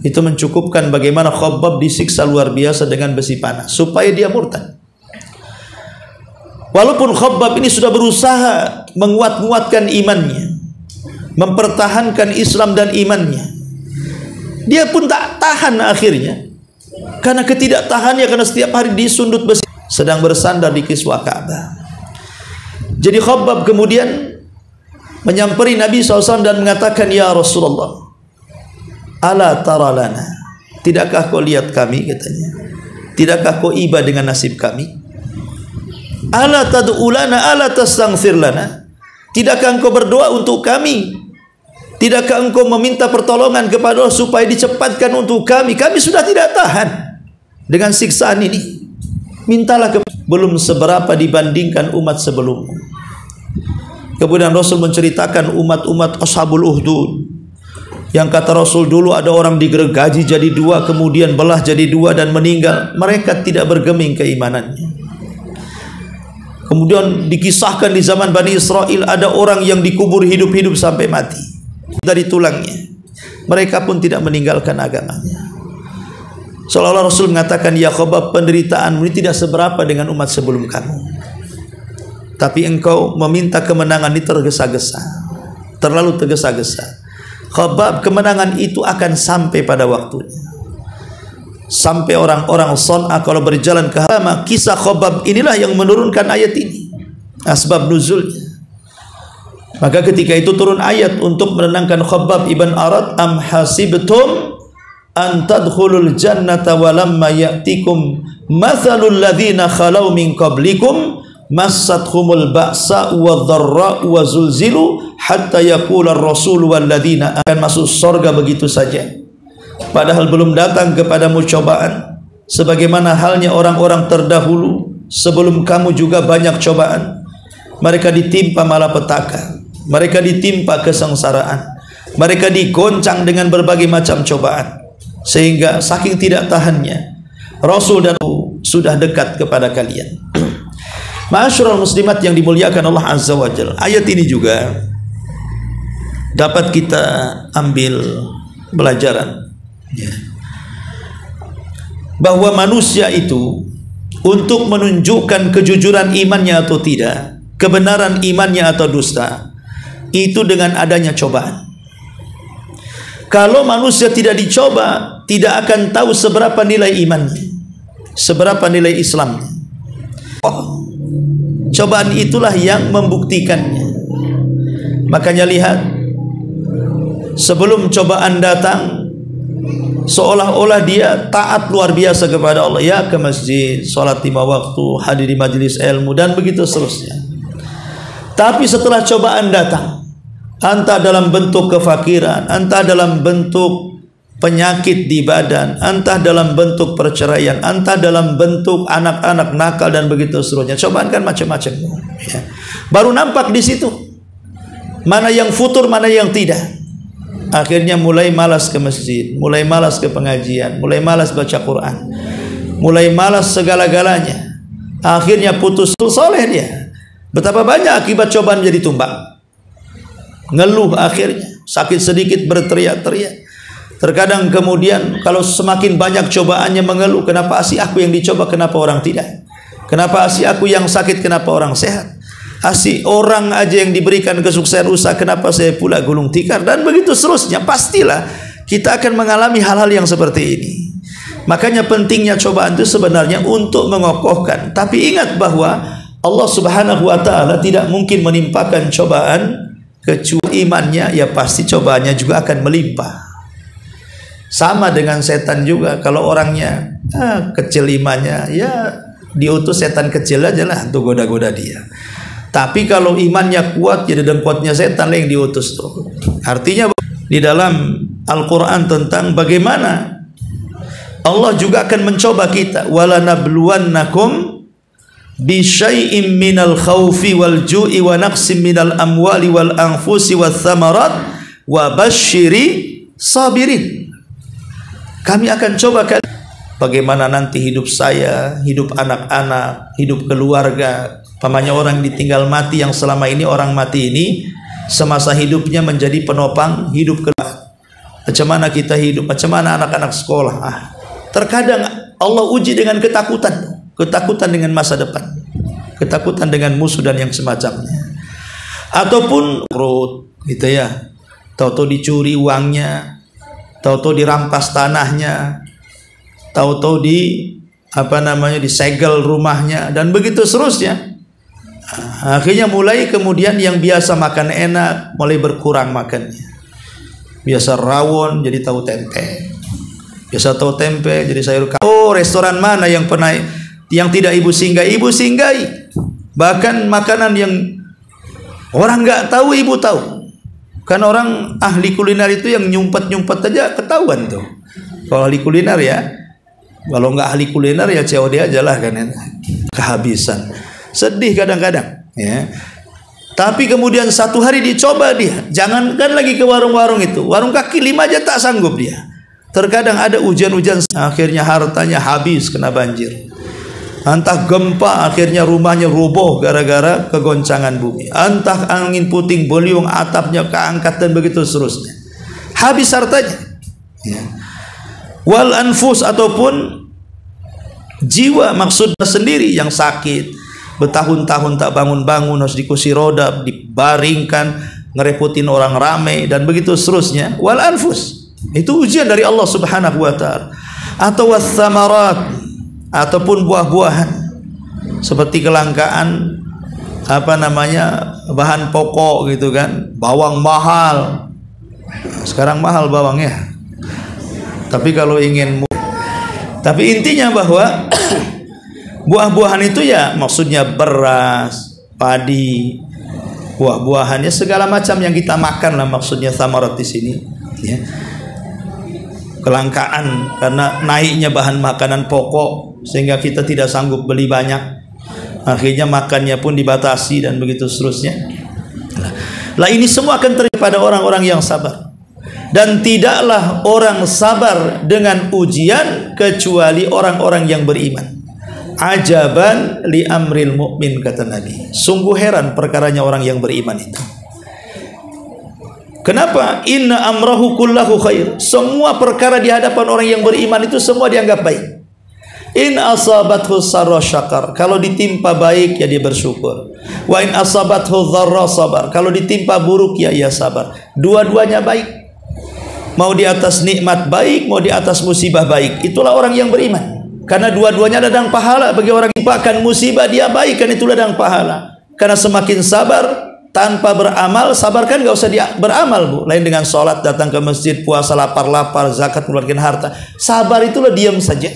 Itu mencukupkan bagaimana Khabbab disiksa luar biasa dengan besi panas supaya dia murtad. Walaupun Khabbab ini sudah berusaha menguatkan imannya, mempertahankan Islam dan imannya, dia pun tak tahan akhirnya. Karena ketidaktahannya, karena setiap hari disundut besi, sedang bersandar di kiswah Ka'bah. Jadi Khabbab kemudian menyamperi Nabi SAW dan mengatakan, "Ya Rasulullah, ala tara lana, tidakkah kau lihat kami?" katanya. "Tidakkah kau iba dengan nasib kami? Ala tad'u lana, ala tastaghfir lana, tidakkah engkau berdoa untuk kami? Tidakkah engkau meminta pertolongan kepada Allah supaya dicepatkan untuk kami? Kami sudah tidak tahan dengan siksaan ini. Mintalah belum seberapa dibandingkan umat sebelummu." Kemudian Rasul menceritakan umat-umat Ashabul Uhdud, yang kata Rasul dulu ada orang digergaji jadi dua, kemudian belah jadi dua dan meninggal. Mereka tidak bergeming keimanannya. Kemudian dikisahkan di zaman Bani Israel ada orang yang dikubur hidup-hidup sampai mati dari tulangnya. Mereka pun tidak meninggalkan agamanya. Seolah-olah Rasul mengatakan, "Ya Khabbab, penderitaanmu ini tidak seberapa dengan umat sebelum kamu. Tapi engkau meminta kemenangan ini tergesa-gesa, terlalu tergesa-gesa. Khabbab, kemenangan itu akan sampai pada waktunya." Sampai orang-orang Son'a kalau berjalan ke Haramah, kisah Khabbab inilah yang menurunkan ayat ini, asbab nuzulnya. Maka ketika itu turun ayat untuk menenangkan Khabbab ibn Arat, "Am hasibtum an tadkhulul jannata wa lamma ya'tikum mathalul ladzina khalau min qablikum massathumul ba'sa wa dharra wa zulzilu hatta yaqula ar-rasul wal ladzina." Akan masuk surga begitu saja, padahal belum datang kepadamu cobaan sebagaimana halnya orang-orang terdahulu sebelum kamu juga banyak cobaan. Mereka ditimpa malapetaka, mereka ditimpa kesengsaraan, mereka digoncang dengan berbagai macam cobaan, sehingga saking tidak tahannya Rasul dan sudah dekat kepada kalian. Ma'asyiral muslimat yang dimuliakan Allah Azza wa Jalla, ayat ini juga dapat kita ambil pelajaran, bahwa manusia itu untuk menunjukkan kejujuran imannya atau tidak, kebenaran imannya atau dusta, itu dengan adanya cobaan. Kalau manusia tidak dicoba, tidak akan tahu seberapa nilai imannya, seberapa nilai Islamnya. Cobaan itulah yang membuktikannya. Makanya lihat, sebelum cobaan datang, seolah-olah dia taat luar biasa kepada Allah, ya ke masjid, sholat 5 waktu, hadir di majelis ilmu, dan begitu seterusnya. Tapi setelah cobaan datang, entah dalam bentuk kefakiran, entah dalam bentuk penyakit di badan, entah dalam bentuk perceraian, entah dalam bentuk anak-anak nakal dan begitu seterusnya. Cobaan kan macam-macam, ya. Baru nampak di situ mana yang futur, mana yang tidak. Akhirnya mulai malas ke masjid, mulai malas ke pengajian, mulai malas baca Quran, mulai malas segala-galanya. akhirnya putus soleh dia. Betapa banyak akibat cobaan jadi tumbang. Ngeluh akhirnya, sakit sedikit berteriak-teriak. Terkadang kemudian kalau semakin banyak cobaannya mengeluh, kenapa asih aku yang dicoba, kenapa orang tidak? Kenapa asih aku yang sakit, kenapa orang sehat? Asih orang aja yang diberikan kesuksesan usaha, kenapa saya pula gulung tikar? Dan begitu seterusnya. Pastilah kita akan mengalami hal-hal yang seperti ini. Makanya pentingnya cobaan itu sebenarnya untuk mengokohkan. Tapi ingat bahwa Allah Subhanahu wa ta'ala tidak mungkin menimpakan cobaan kecuali imannya, ya pasti cobaannya juga akan melimpah. Sama dengan setan juga, kalau orangnya kecil imannya, ya diutus setan kecil aja lah untuk goda-goda dia. Tapi kalau imannya kuat, jadi dengkotnya setan yang diutus tuh. Artinya di dalam Al-Quran tentang bagaimana Allah juga akan mencoba kita. Walanabluwannakum bisyai'im minal khawfi wal ju'i wa naqsim minal amwali wal anfusi wal thamarat wa basyiri sabirin. Kami akan coba kan bagaimana nanti hidup saya, hidup anak-anak, hidup keluarga. Pamannya orang ditinggal mati, yang selama ini orang mati ini semasa hidupnya menjadi penopang hidup keluarga. Macam mana kita hidup, macam mana anak-anak sekolah. Terkadang Allah uji dengan ketakutan, ketakutan dengan masa depan, ketakutan dengan musuh dan yang semacamnya. Ataupun gitu ya, tahu-tahu dicuri uangnya, tahu-tahu dirampas tanahnya, tahu-tahu disegel rumahnya, dan begitu seterusnya. Akhirnya mulai kemudian yang biasa makan enak mulai berkurang makannya. Biasa rawon jadi tahu tempe, biasa tahu tempe jadi sayur. Oh, restoran mana yang pernah yang tidak ibu singgahi, bahkan makanan yang orang nggak tahu ibu tahu. Kan orang ahli kuliner itu yang nyumpet aja ketahuan tuh. Kalau ahli kuliner ya, kalau nggak ahli kuliner ya COD aja lah kan, kehabisan. Sedih kadang-kadang ya. Tapi kemudian satu hari dicoba dia, jangankan lagi ke warung-warung itu, warung kaki lima aja tak sanggup dia. Terkadang ada hujan-hujan, akhirnya hartanya habis kena banjir. Entah gempa, akhirnya rumahnya roboh gara-gara kegoncangan bumi. Entah angin puting beliung, atapnya keangkat dan begitu seterusnya. Habis hartanya. Ya. Wal anfus, ataupun jiwa maksudnya sendiri yang sakit, bertahun-tahun tak bangun-bangun, harus di kursi roda, dibaringkan, ngerepotin orang ramai dan begitu seterusnya. Wal anfus, itu ujian dari Allah Subhanahu wa ta'ala. Atau wathamarat, ataupun buah-buahan, seperti kelangkaan bahan pokok gitu kan. Bawang mahal, sekarang mahal bawangnya. Tapi kalau ingin, tapi intinya bahwa buah-buahan itu ya maksudnya beras, padi, buah-buahannya segala macam yang kita makan lah maksudnya thamarat di sini ya. Kelangkaan karena naiknya bahan makanan pokok sehingga kita tidak sanggup beli banyak, akhirnya makannya pun dibatasi dan begitu seterusnya. Lah ini semua akan terjadi pada orang-orang yang sabar. Dan tidaklah orang sabar dengan ujian kecuali orang-orang yang beriman. Ajaban li amril mu'min, kata Nabi. Sungguh heran perkaranya orang yang beriman itu. Kenapa? Inna amrahu kullahu khair. Semua perkara di hadapan orang yang beriman itu semua dianggap baik. In asabathu sarra syakar. Kalau ditimpa baik ya dia bersyukur. Wa in asabathu dharra sabar. Kalau ditimpa buruk ya ia sabar. Dua-duanya baik. Mau di atas nikmat baik, mau di atas musibah baik. Itulah orang yang beriman. Karena dua-duanya ladang pahala bagi orang yang timpakan musibah, dia baik, kan itu ladang pahala. Karena semakin sabar tanpa beramal, sabar kan gak usah beramal bu. Lain dengan sholat, datang ke masjid, puasa lapar-lapar, zakat mengeluarkan harta. Sabar itulah diam saja.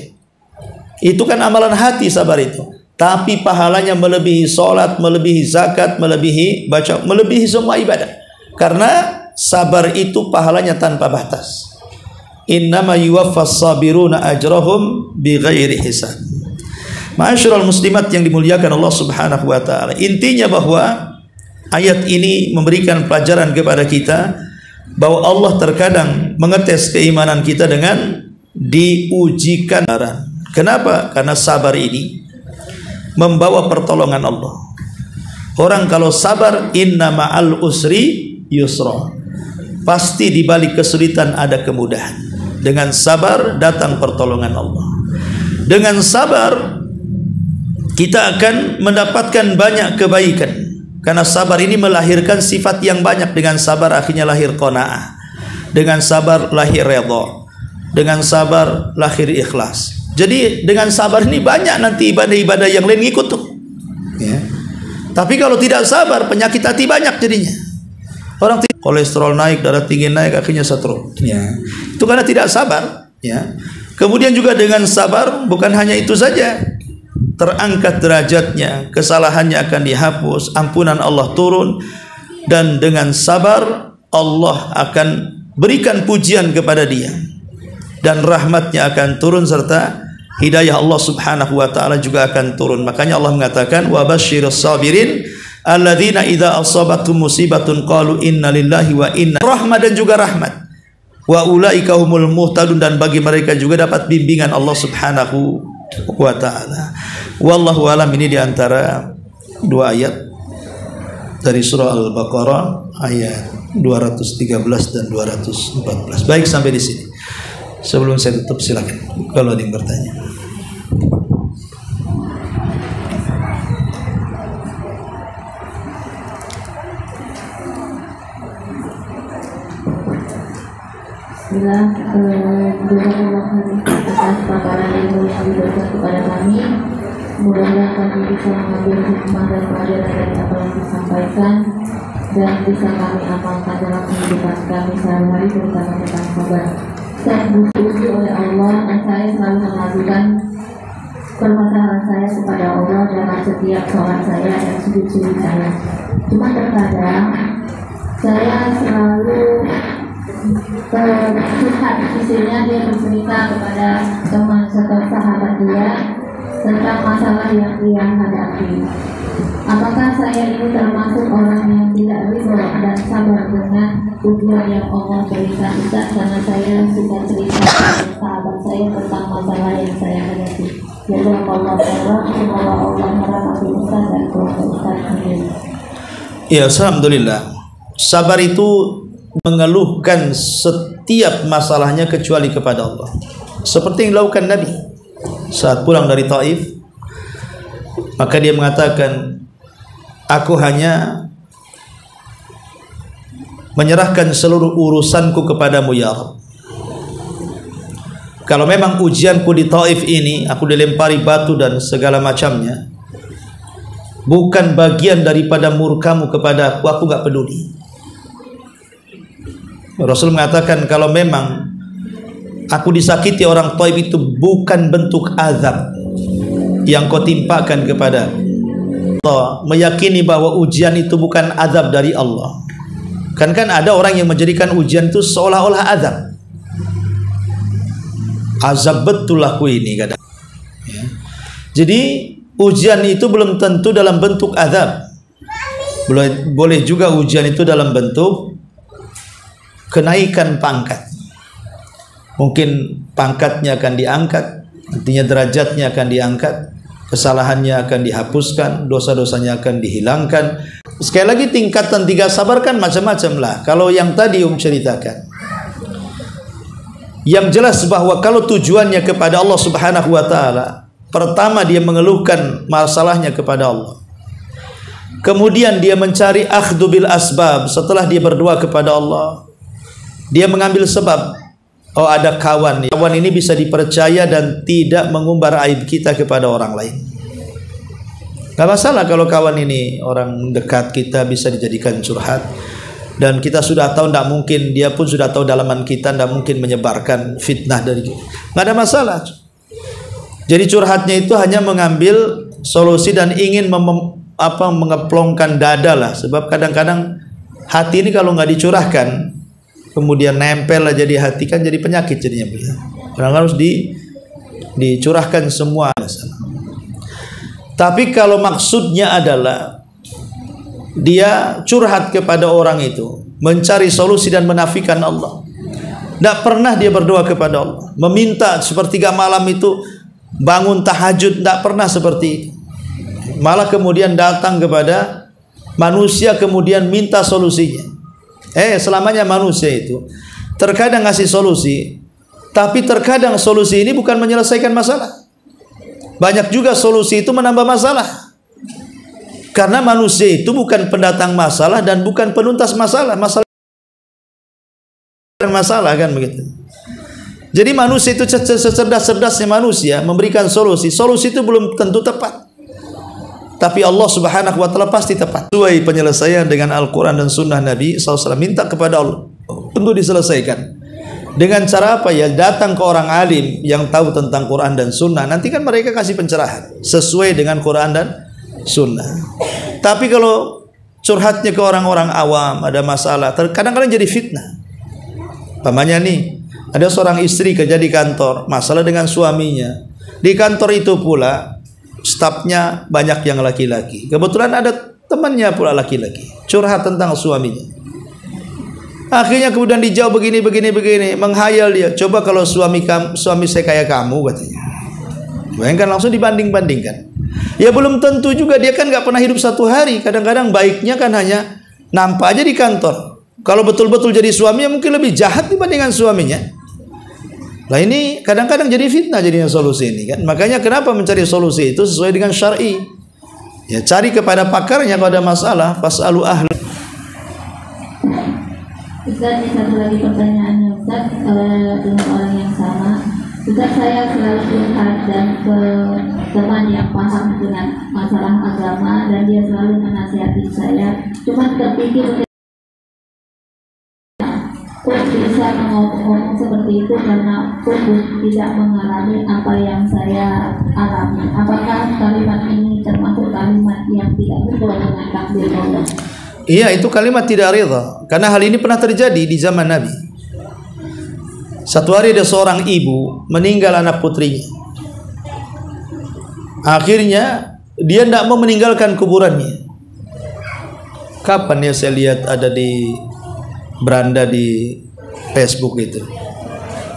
Itu kan amalan hati sabar itu. Tapi pahalanya melebihi sholat, melebihi zakat, melebihi baca, melebihi semua ibadah. Karena sabar itu pahalanya tanpa batas. Innama yuwaffas sabiruna ajrahum bighairi hisab. Ma'asyiral muslimat yang dimuliakan Allah Subhanahu wa taala. Intinya bahwa ayat ini memberikan pelajaran kepada kita bahwa Allah terkadang mengetes keimanan kita dengan diujikan. Kenapa? Karena sabar ini membawa pertolongan Allah. Orang kalau sabar, inna ma'al usri yusra, pasti di balik kesulitan ada kemudahan. Dengan sabar datang pertolongan Allah. Dengan sabar kita akan mendapatkan banyak kebaikan, karena sabar ini melahirkan sifat yang banyak. Dengan sabar akhirnya lahir qanaah, dengan sabar lahir redha, dengan sabar lahir ikhlas. Jadi dengan sabar ini banyak nanti ibadah-ibadah yang lain ngikut tuh ya. Tapi kalau tidak sabar, penyakit hati banyak jadinya. Orang kolesterol naik, darah tinggi naik, akhirnya stroke ya. Itu karena tidak sabar ya. Kemudian juga dengan sabar bukan hanya itu saja, terangkat derajatnya, kesalahannya akan dihapus, ampunan Allah turun, dan dengan sabar Allah akan berikan pujian kepada dia, dan rahmatnya akan turun, serta hidayah Allah subhanahu wa ta'ala juga akan turun. Makanya Allah mengatakan wa basyirus sabirin alladzina idza asabatum musibatun qalu inna lillahi wa inna, rahmat dan juga rahmat, wa ulaika humul muhtadun, dan bagi mereka juga dapat bimbingan Allah subhanahu wa ta'ala. Wallahu alam. Ini diantara dua ayat dari surah Al-Baqarah ayat 213 dan 214. Baik, sampai di sini. Sebelum saya tutup, silakan kalau ada yang bertanya. Bismillah, atas paparan ilmu yang diberikan kepada kami. Mudah-mudahan kami bisa mengambil hikmah dan pelajaran dari apa yang disampaikan, dan bisa kami amalkan dalam kehidupan kami sehari-hari, terutama tentang sabar. Saya diuji oleh Allah, dan saya selalu mengajukan permasalahan saya kepada Allah dalam setiap sholat saya dan sujud-sujud saya. Cuma terkadang saya selalu curhat, isinya dia bercerita kepada teman atau sahabat dia tentang masalah yang dia hadapi. Apakah saya ini termasuk orang yang tidak ridho dan sabar dengan ujian yang Allah berikan? Ustaz, karena saya sudah cerita kepada sahabat saya tentang masalah yang saya hadapi. Jazakallahu khairan, semoga Allah merahmati Ustaz dan keluarga Ustaz. Ya, alhamdulillah. Sabar itu mengeluhkan setiap masalahnya kecuali kepada Allah. Seperti yang dilakukan Nabi saat pulang dari Taif, maka dia mengatakan, aku hanya menyerahkan seluruh urusanku kepadamu ya Rabb. Kalau memang ujianku di Taif ini, aku dilempari batu dan segala macamnya, bukan bagian daripada murkamu kepada aku gak peduli. Rasul mengatakan, kalau memang aku disakiti orang Taif itu bukan bentuk azab yang kau timpakan kepada Allah, meyakini bahwa ujian itu bukan azab dari Allah. Kan ada orang yang menjadikan ujian itu seolah-olah azab. Azab betul aku ini kadang ya. Jadi ujian itu belum tentu dalam bentuk azab. Boleh juga ujian itu dalam bentuk kenaikan pangkat. Mungkin pangkatnya akan diangkat, artinya derajatnya akan diangkat, kesalahannya akan dihapuskan, dosa-dosanya akan dihilangkan. Sekali lagi, tingkatan 3 sabar kan macam-macam lah. Kalau yang tadi ceritakan, yang jelas bahwa kalau tujuannya kepada Allah subhanahu wa ta'ala, pertama dia mengeluhkan masalahnya kepada Allah, kemudian dia mencari akhdhu bil asbab. Setelah dia berdoa kepada Allah, dia mengambil sebab. Oh, ada kawan ini bisa dipercaya dan tidak mengumbar aib kita kepada orang lain. Gak masalah kalau kawan ini orang dekat kita, bisa dijadikan curhat. Dan kita sudah tahu tidak mungkin, dia pun sudah tahu dalaman kita, tidak mungkin menyebarkan fitnah dari kita. Gak ada masalah. Jadi curhatnya itu hanya mengambil solusi dan ingin mengeplongkan dada lah. Sebab kadang-kadang hati ini kalau nggak dicurahkan, kemudian nempel aja di hati, kan jadi penyakit jadinya. Karena harus dicurahkan semua. Tapi kalau maksudnya adalah dia curhat kepada orang itu, mencari solusi dan menafikan Allah, tidak pernah dia berdoa kepada Allah, meminta sepertiga malam itu bangun tahajud, tidak pernah seperti itu. Malah kemudian datang kepada manusia kemudian minta solusinya. Selamanya manusia itu terkadang ngasih solusi, tapi terkadang solusi ini bukan menyelesaikan masalah. Banyak juga solusi itu menambah masalah. Karena manusia itu bukan pendatang masalah dan bukan penuntas masalah. Masalah kan begitu. Jadi manusia itu secerdas-cerdasnya manusia memberikan solusi. Solusi itu belum tentu tepat. Tapi Allah Subhanahu wa taala pasti tepat. Sesuai penyelesaian dengan Al-Qur'an dan sunnah Nabi SAW. Minta kepada Allah untuk diselesaikan. Dengan cara apa ya? Datang ke orang alim yang tahu tentang Quran dan sunnah. Nanti kan mereka kasih pencerahan sesuai dengan Quran dan sunnah. Tapi kalau curhatnya ke orang-orang awam, ada masalah, kadang-kadang jadi fitnah. Pamannya nih, ada seorang istri kerja di kantor, masalah dengan suaminya. Di kantor itu pula stafnya banyak yang laki-laki. Kebetulan ada temannya pula laki-laki, curhat tentang suaminya. Akhirnya kemudian dijawab begini, menghayal dia. Coba kalau suami saya kayak kamu, katanya. Bayangkan, langsung dibanding-bandingkan. Ya belum tentu juga, dia kan nggak pernah hidup satu hari. Kadang-kadang baiknya kan hanya nampak aja di kantor. Kalau betul-betul jadi suaminya mungkin lebih jahat dibandingkan suaminya. Nah ini kadang-kadang jadi fitnah jadinya solusi ini kan. Makanya kenapa mencari solusi itu sesuai dengan syar'i. Ya cari kepada pakarnya kalau ada masalah, fasalu ahli. Ustaz, ini satu lagi pertanyaannya Ustaz, dengan orang yang sama. Ustaz, saya selalu curhat dan ke teman yang paham dengan masalah agama dan dia selalu menasihati saya. Cuma terpikir bisa ngomong seperti itu karena tidak mengalami apa yang saya alami. Apakah kalimat ini termasuk kalimat yang tidak betul dengan takdir Allah? Iya, itu kalimat tidak ridha. Karena hal ini pernah terjadi di zaman Nabi. Satu hari ada seorang ibu meninggal anak putrinya. Akhirnya dia tidak mau meninggalkan kuburannya. Kapan ya saya lihat ada di beranda di Facebook itu,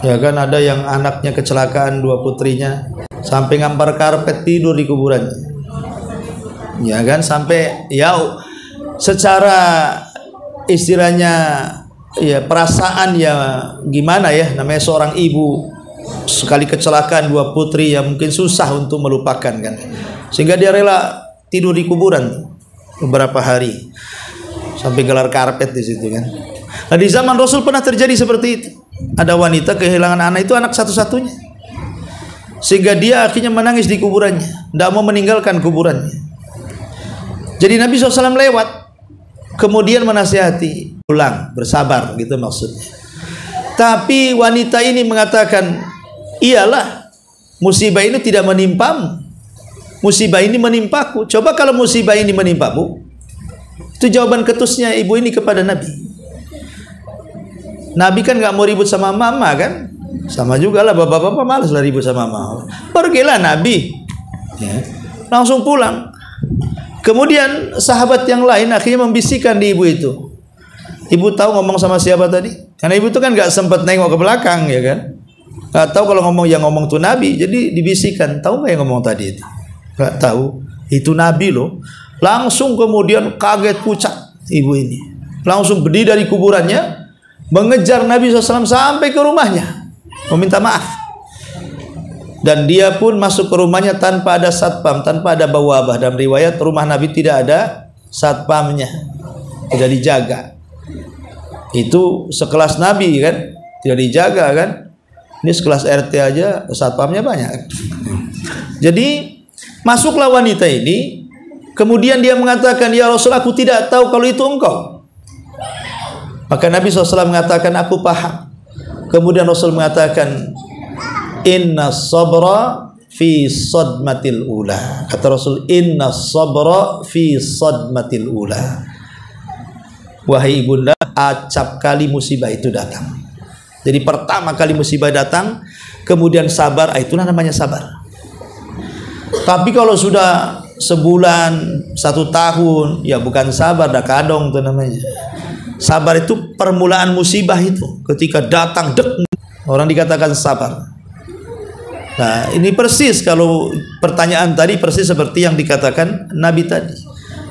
ya kan, ada yang anaknya kecelakaan, dua putrinya sampai ngampar karpet tidur di kuburannya, ya kan, sampai ya secara istilahnya ya perasaan ya gimana ya, namanya seorang ibu sekali kecelakaan dua putri ya mungkin susah untuk melupakan kan, sehingga dia rela tidur di kuburan beberapa hari sampai gelar karpet di situ kan. Nah di zaman Rasul pernah terjadi seperti itu. Ada wanita kehilangan anak, itu anak satu-satunya, sehingga dia akhirnya menangis di kuburannya, tidak mau meninggalkan kuburannya. Jadi Nabi SAW lewat, kemudian menasihati, pulang, bersabar gitu maksudnya. Tapi wanita ini mengatakan, iyalah, musibah ini tidak menimpamu, musibah ini menimpaku. Coba kalau musibah ini menimpamu. Itu jawaban ketusnya ibu ini kepada Nabi. Nabi kan nggak mau ribut sama mama kan, sama juga lah bapak-bapak malas lah ribut sama mama. Pergilah Nabi, ya, langsung pulang. Kemudian sahabat yang lain akhirnya membisikkan di ibu itu. Ibu tahu ngomong sama siapa tadi? Karena ibu itu kan nggak sempat nengok ke belakang ya kan, nggak tahu kalau ngomong yang ngomong tuh Nabi. Jadi dibisikkan, tahu nggak yang ngomong tadi itu? Nggak tahu, itu Nabi loh. Langsung kemudian kaget pucat ibu ini, langsung berdiri dari kuburannya, mengejar Nabi SAW sampai ke rumahnya, meminta maaf. Dan dia pun masuk ke rumahnya tanpa ada satpam, tanpa ada bawabah. Dalam riwayat rumah Nabi tidak ada satpamnya, tidak dijaga. Itu sekelas Nabi kan, tidak dijaga kan. Ini sekelas RT aja satpamnya banyak. Jadi masuklah wanita ini, kemudian dia mengatakan, ya Rasul, aku tidak tahu kalau itu engkau. Maka Nabi SAW mengatakan, aku paham. Kemudian Rasul mengatakan, inna sabra fi sadmatil ula. Kata Rasul, inna sabra fi sadmatil ula. Wahai ibunda, acap kali musibah itu datang. Jadi pertama kali musibah datang, kemudian sabar, itulah namanya sabar. Tapi kalau sudah sebulan, 1 tahun, ya bukan sabar, dah kadong itu namanya. Sabar itu permulaan musibah itu, ketika datang dek, orang dikatakan sabar. Nah, ini persis kalau pertanyaan tadi persis seperti yang dikatakan Nabi tadi.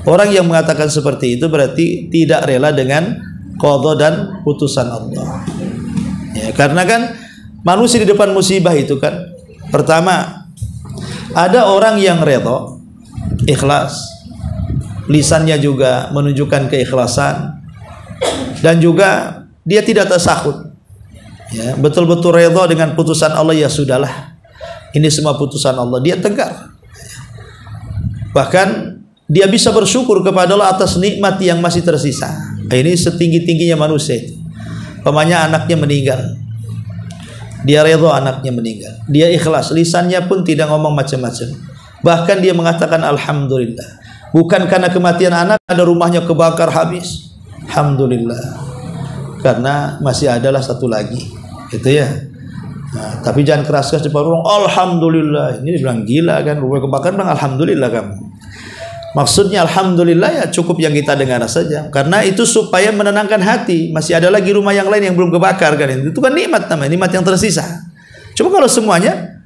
Orang yang mengatakan seperti itu berarti tidak rela dengan qada dan putusan Allah. Ya, karena kan manusia di depan musibah itu kan, pertama ada orang yang rela, ikhlas, lisannya juga menunjukkan keikhlasan, dan juga dia tidak tasakhut. Ya, betul-betul rela dengan putusan Allah, ya sudahlah. Ini semua putusan Allah, dia tegar. Bahkan dia bisa bersyukur kepada Allah atas nikmat yang masih tersisa. Ini setinggi-tingginya manusia itu. Pamannya anaknya meninggal, dia redha anaknya meninggal, dia ikhlas, lisannya pun tidak ngomong macam-macam. Bahkan dia mengatakan alhamdulillah. Bukan karena kematian anak, ada rumahnya kebakar habis, alhamdulillah, karena masih adalah satu lagi, gitu ya. Nah, tapi jangan keras-keras di depan orang, alhamdulillah. Ini bilang gila kan, rumah kebakar, bilang alhamdulillah kamu. Maksudnya alhamdulillah ya cukup yang kita dengar saja, karena itu supaya menenangkan hati. Masih ada lagi rumah yang lain yang belum kebakar kan, itu kan nikmat namanya, nikmat yang tersisa. Cuma kalau semuanya,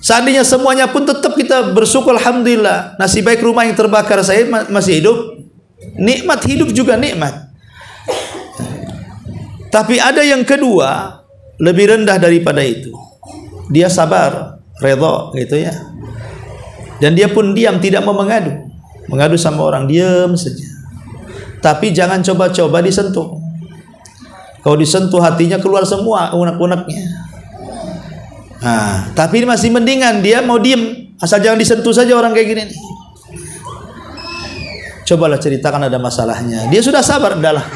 seandainya semuanya pun tetap kita bersyukur alhamdulillah, nasib baik rumah yang terbakar saya masih hidup, nikmat hidup juga nikmat. Tapi ada yang kedua, lebih rendah daripada itu. Dia sabar, redha gitu ya. Dan dia pun diam, tidak mau mengadu sama orang, diam saja. Tapi jangan coba-coba disentuh. Kalau disentuh hatinya keluar semua unek-uneknya. Nah, tapi masih mendingan dia mau diam, asal jangan disentuh saja orang kayak gini nih. Cobalah ceritakan ada masalahnya. Dia sudah sabar, udahlah.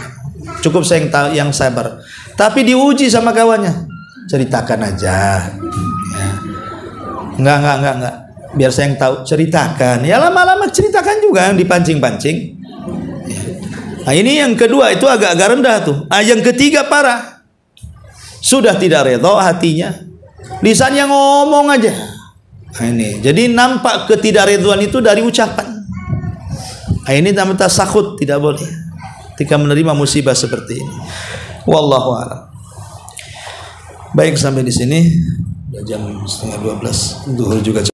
Cukup saya yang sabar. Tapi diuji sama kawannya, ceritakan aja. Ya. Enggak. Biar saya yang tahu, ceritakan. Ya lama-lama ceritakan juga, yang dipancing-pancing. Ya. Nah ini yang kedua, itu agak-agak rendah tuh. Nah, yang ketiga parah. Sudah tidak redha hatinya, lisannya ngomong aja. Nah, ini. Jadi nampak ketidakredhaan itu dari ucapan. Nah, ini namanya tasakhut, tidak boleh ketika menerima musibah seperti ini. Wallahu a'lam. Baik, sampai di sini. Jam 11:30, zuhur juga.